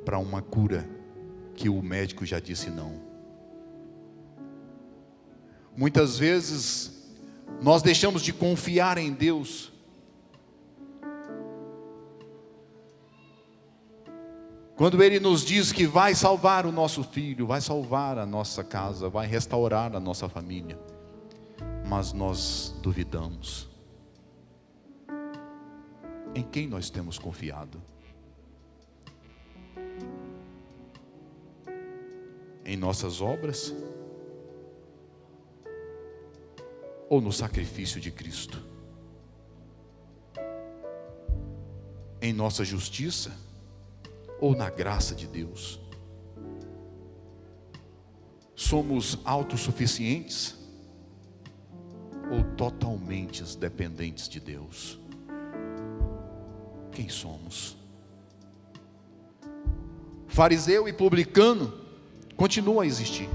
A: para uma cura que o médico já disse não. Muitas vezes nós deixamos de confiar em Deus quando Ele nos diz que vai salvar o nosso filho, vai salvar a nossa casa, vai restaurar a nossa família, mas nós duvidamos. Em quem nós temos confiado? Em nossas obras? ou no sacrifício de Cristo? Em nossa justiça ou na graça de Deus? Somos autossuficientes ou totalmente dependentes de Deus? Quem somos? Fariseu e publicano continuam a existir.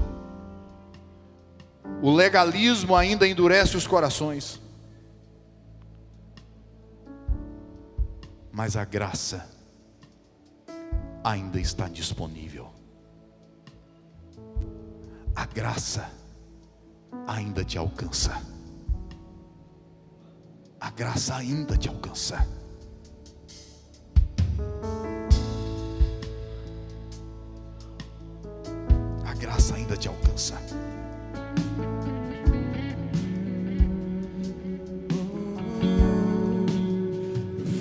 A: O legalismo ainda endurece os corações, mas a graça ainda está disponível. A graça ainda te alcança. A graça ainda te alcança. A graça ainda te alcança.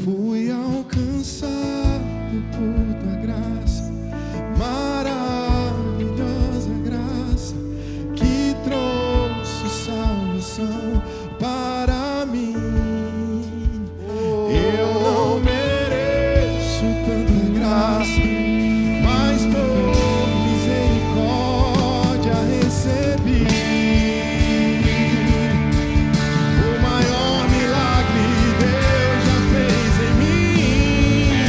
B: Fui alcançado por tua graça, maravilhosa graça, que trouxe salvação para mim. Eu não mereço tanta graça, mas por misericórdia recebi. O maior milagre Deus já fez em mim.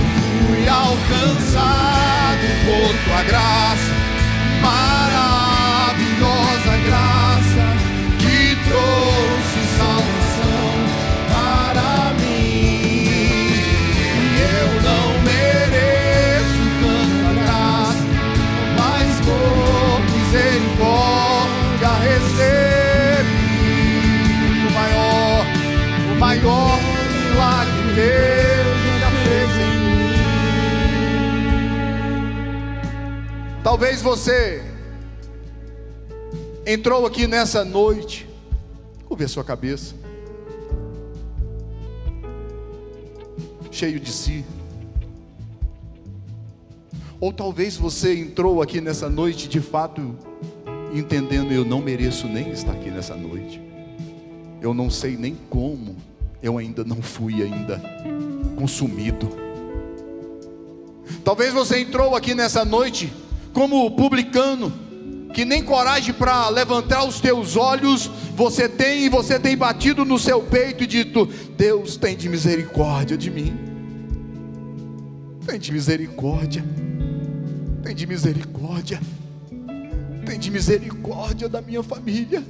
B: Eu fui alcançado por tua graça, maravilhosa graça, que trouxe salvação para mim. Eu não mereço tanta graça, mas por misericórdia recebi. O maior milagre Deus já fez em mim. Talvez você entrou aqui nessa noite, curva a sua cabeça, cheio de si. Ou talvez você entrou aqui nessa noite de fato entendendo: eu não mereço nem estar aqui nessa noite. Eu não sei nem como, eu ainda não fui consumido. Talvez você entrou aqui nessa noite como publicano, que nem coragem para levantar os teus olhos você tem, e você tem batido no seu peito e dito: Deus, tem de misericórdia de mim, tem de misericórdia, tem de misericórdia, tem de misericórdia da minha família,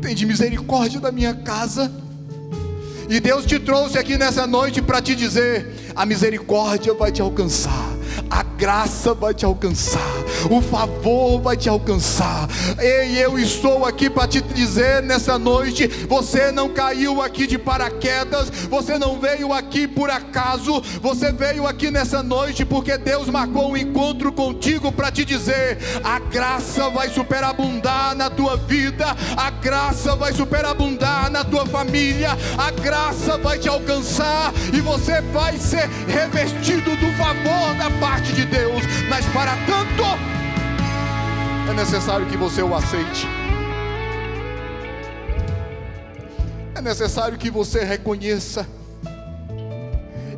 B: tem de misericórdia da minha casa. E Deus te trouxe aqui nessa noite para te dizer: a misericórdia vai te alcançar, a graça vai te alcançar, o favor vai te alcançar. Ei, eu estou aqui para te dizer nessa noite: você não caiu aqui de paraquedas, você não veio aqui por acaso, você veio aqui nessa noite porque Deus marcou um encontro contigo para te dizer: a graça vai superabundar na tua vida, a graça vai superabundar na tua família, a graça vai te alcançar e você vai ser revestido do favor da parte de Deus. Mas para tanto é necessário que você o aceite, é necessário que você reconheça,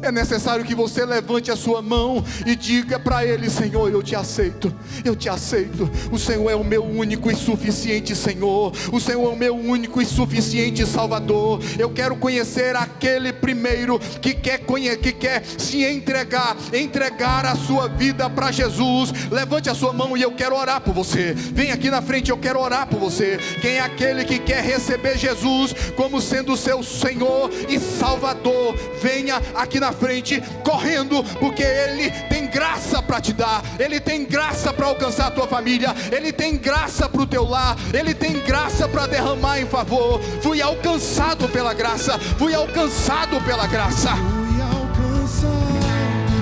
B: é necessário que você levante a sua mão e diga para Ele: Senhor, eu te aceito, eu te aceito. O Senhor é o meu único e suficiente Senhor, o Senhor é o meu único e suficiente Salvador. Eu quero conhecer aquele primeiro que quer se entregar a sua vida para Jesus. Levante a sua mão e eu quero orar por você. Vem aqui na frente, eu quero orar por você. Quem é aquele que quer receber Jesus como sendo seu Senhor e Salvador, venha aqui na frente, correndo, porque Ele tem graça para te dar, Ele tem graça para alcançar a tua família, Ele tem graça para o teu lar, Ele tem graça para derramar em favor. Fui alcançado pela graça, fui alcançado pela graça. Fui alcançado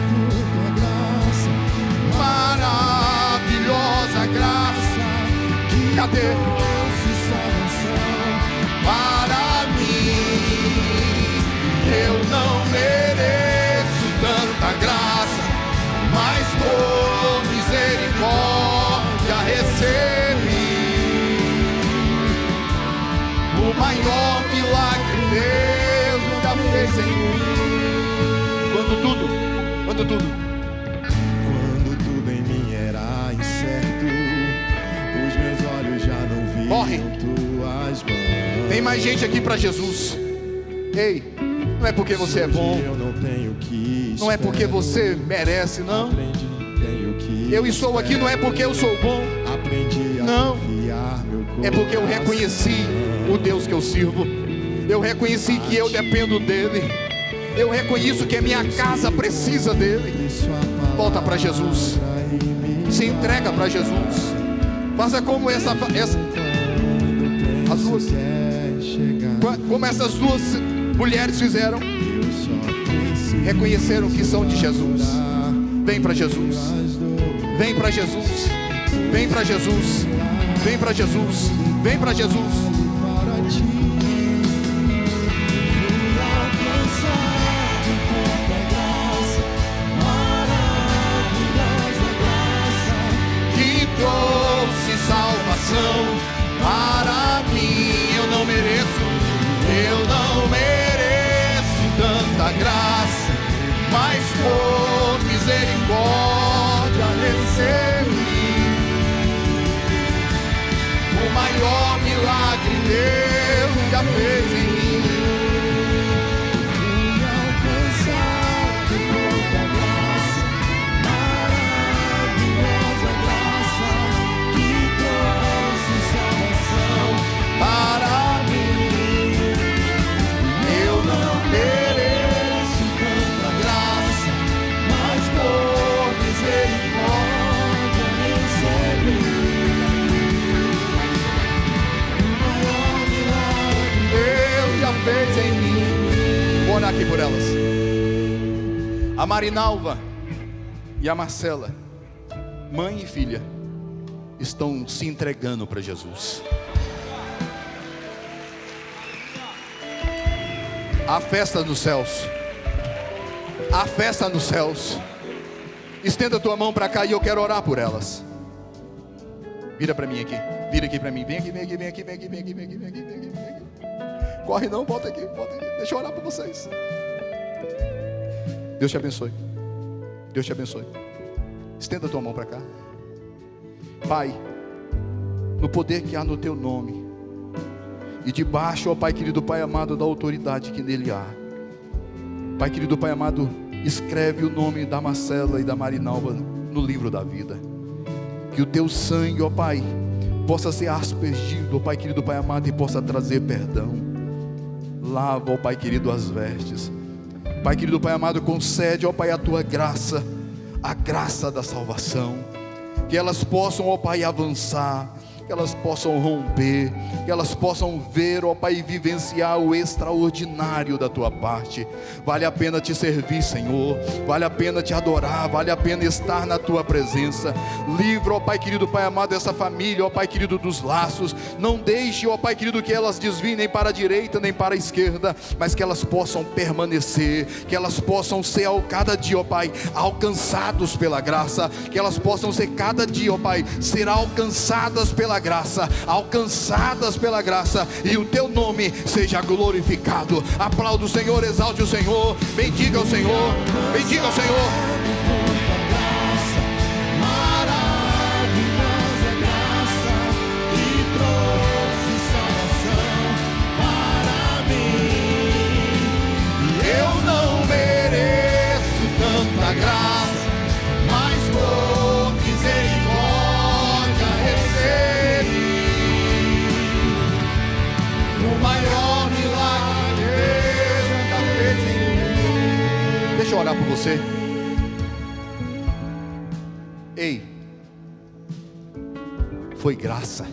B: por tua graça, maravilhosa graça, que cadê? Para mim, eu não mereço tanta graça, mas por misericórdia recebi. maior milagre Deus já fez em mim. Quando tudo
C: em mim era incerto, os meus olhos já não viam
B: Morre.
C: tuas mãos.
B: Tem mais gente aqui para Jesus. Ei, não é porque você é bom,
C: Eu não tenho que
B: não é porque você merece, não.
C: aprendi, tenho que
B: Eu estou aqui não é porque eu sou bom,
C: aprendi a
B: não.
C: confiar meu coração.
B: É porque eu reconheci o Deus que eu sirvo. Eu reconheci que eu dependo dele. Eu reconheço que a minha casa precisa dele. Volta para Jesus. Se entrega para Jesus. Faça como como essas duas mulheres fizeram. Reconheceram que são de Jesus. Vem para Jesus. Vem para Jesus. Vem para Jesus. Vem para Jesus. Vem para Jesus. Trouxe salvação para mim. Eu não mereço tanta graça, mas por misericórdia recebi o maior milagre Deus já fez em mim. Fez em mim. Vou orar aqui por elas. A Marinalva e a Marcela, mãe e filha, estão se entregando para Jesus. A festa nos céus. A festa nos céus. Estenda a tua mão para cá e eu quero orar por elas. Vira para mim aqui. Vira aqui para mim. Vem aqui, vem aqui, vem aqui, vem aqui, vem aqui, vem aqui, vem aqui, vem aqui, vem aqui. Corre não, volta aqui. Deixa eu orar por vocês. Deus te abençoe. Deus te abençoe. Estenda a tua mão para cá. Pai, no poder que há no teu nome, e debaixo, ó Pai querido, Pai amado, da autoridade que nele há, Pai querido, Pai amado, escreve o nome da Marcela e da Marinalva no livro da vida. Que o teu sangue, ó Pai, possa ser aspergido, ó Pai querido, Pai amado, e possa trazer perdão. Lava, ó Pai querido, as vestes. Pai querido, Pai amado, concede, ó Pai, a tua graça, a graça da salvação. Que elas possam, ó Pai, avançar, que elas possam romper, que elas possam ver, ó Pai, e vivenciar o extraordinário da tua parte. Vale a pena te servir, Senhor, vale a pena te adorar, vale a pena estar na tua presença. Livra, ó Pai querido, Pai amado, essa família, ó Pai querido, dos laços. Não deixe, ó Pai querido, que elas desviem nem para a direita nem para a esquerda, mas que elas possam permanecer, que elas possam ser cada dia, ó Pai, alcançados pela graça, que elas possam ser cada dia, ó Pai, ser alcançadas pela graça, alcançadas pela graça, e o teu nome seja glorificado. Aplauda o Senhor, exalte o Senhor, bendiga o Senhor, bendiga o Senhor. Deixa eu orar por você. Ei, foi graça.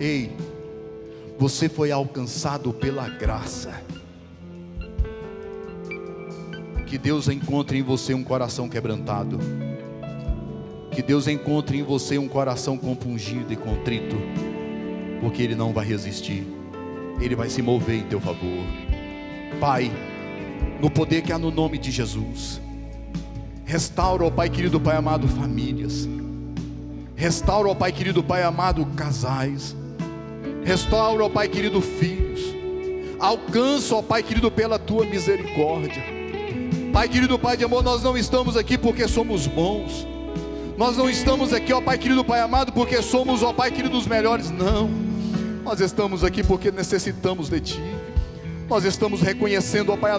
B: Ei, você foi alcançado pela graça. Que Deus encontre em você um coração quebrantado. Que Deus encontre em você um coração compungido e contrito, porque Ele não vai resistir, Ele vai se mover em teu favor. Pai, no poder que há no nome de Jesus, restaura, ó Pai querido, Pai amado, famílias. Restaura, ó Pai querido, Pai amado, casais. Restaura, ó Pai querido, filhos. Alcança, ó Pai querido, pela tua misericórdia. Pai querido, Pai de amor, nós não estamos aqui porque somos bons. Nós não estamos aqui, ó Pai querido, Pai amado, porque somos, ó Pai querido, os melhores. Não. Nós estamos aqui porque necessitamos de Ti. Nós estamos reconhecendo, ó Pai,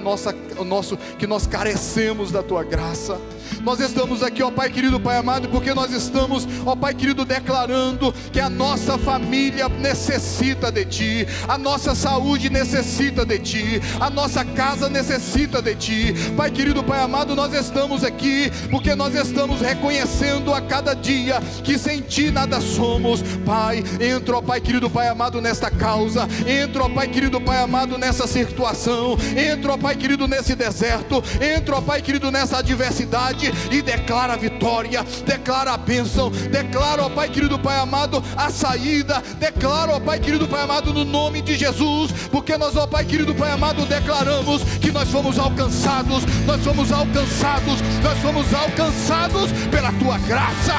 B: que nós carecemos da Tua graça. Nós estamos aqui, ó Pai querido, Pai amado, porque nós estamos, ó Pai querido, declarando que a nossa família necessita de Ti, a nossa saúde necessita de Ti, a nossa casa necessita de Ti. Pai querido, Pai amado, nós estamos aqui porque nós estamos reconhecendo a cada dia que sem Ti nada somos. Pai, entra, ó Pai querido, Pai amado, nesta causa. Entra, ó Pai querido, Pai amado, nessa situação. Entra, ó Pai querido, nesse deserto. Entra, ó Pai querido, nessa adversidade, e declara a vitória, declara a bênção, declara, ó Pai querido, Pai amado, a saída. Declara, ó Pai querido, Pai amado, no nome de Jesus, porque nós, ó Pai querido, Pai amado, declaramos que nós fomos alcançados, nós fomos alcançados, nós fomos alcançados pela Tua graça.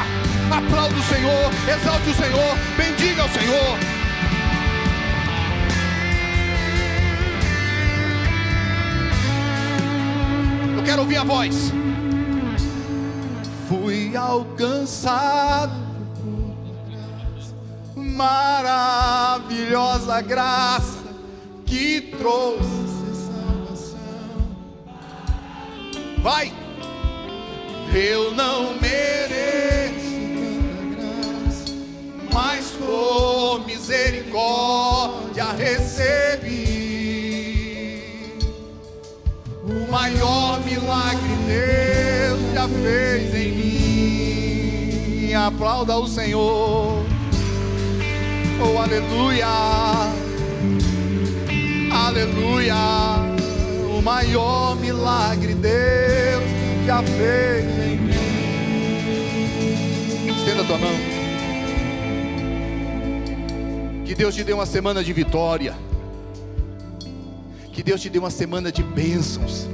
B: Aplauda o Senhor, exalte o Senhor, bendiga o Senhor. Eu quero ouvir a voz. Fui alcançado, maravilhosa graça que trouxe salvação. Vai! Eu não mereço tanta graça, mas por misericórdia recebi. O maior milagre Deus já fez em mim. Aplauda o Senhor. Oh, aleluia, aleluia. O maior milagre Deus já fez em mim. Estenda a tua mão. Que Deus te dê uma semana de vitória. Que Deus te dê uma semana de bênçãos.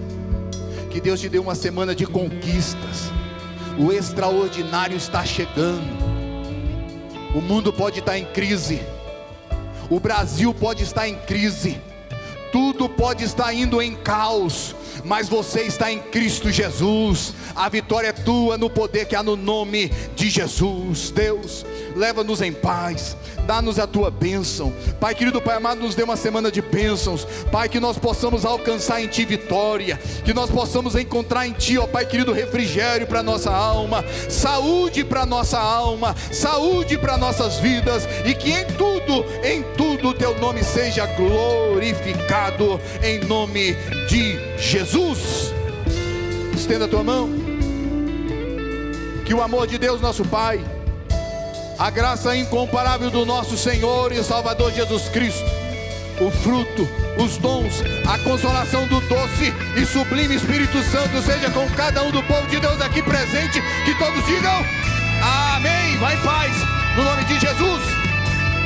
B: Que Deus te dê uma semana de conquistas. O extraordinário está chegando. O mundo pode estar em crise. O Brasil pode estar em crise. Tudo pode estar indo em caos, mas você está em Cristo Jesus. A vitória é tua no poder que há no nome de Jesus. Deus, leva-nos em paz, dá-nos a tua bênção. Pai querido, Pai amado, nos dê uma semana de bênçãos. Pai, que nós possamos alcançar em Ti vitória, que nós possamos encontrar em Ti, ó Pai querido, refrigério para nossa alma, saúde para nossa alma, saúde para nossas vidas, e que em tudo o Teu nome seja glorificado, em nome de Jesus. Estenda a tua mão. Que o amor de Deus nosso Pai, a graça incomparável do nosso Senhor e Salvador Jesus Cristo, o fruto, os dons, a consolação do doce e sublime Espírito Santo seja com cada um do povo de Deus aqui presente. Que todos digam amém. Vai em paz, no nome de Jesus.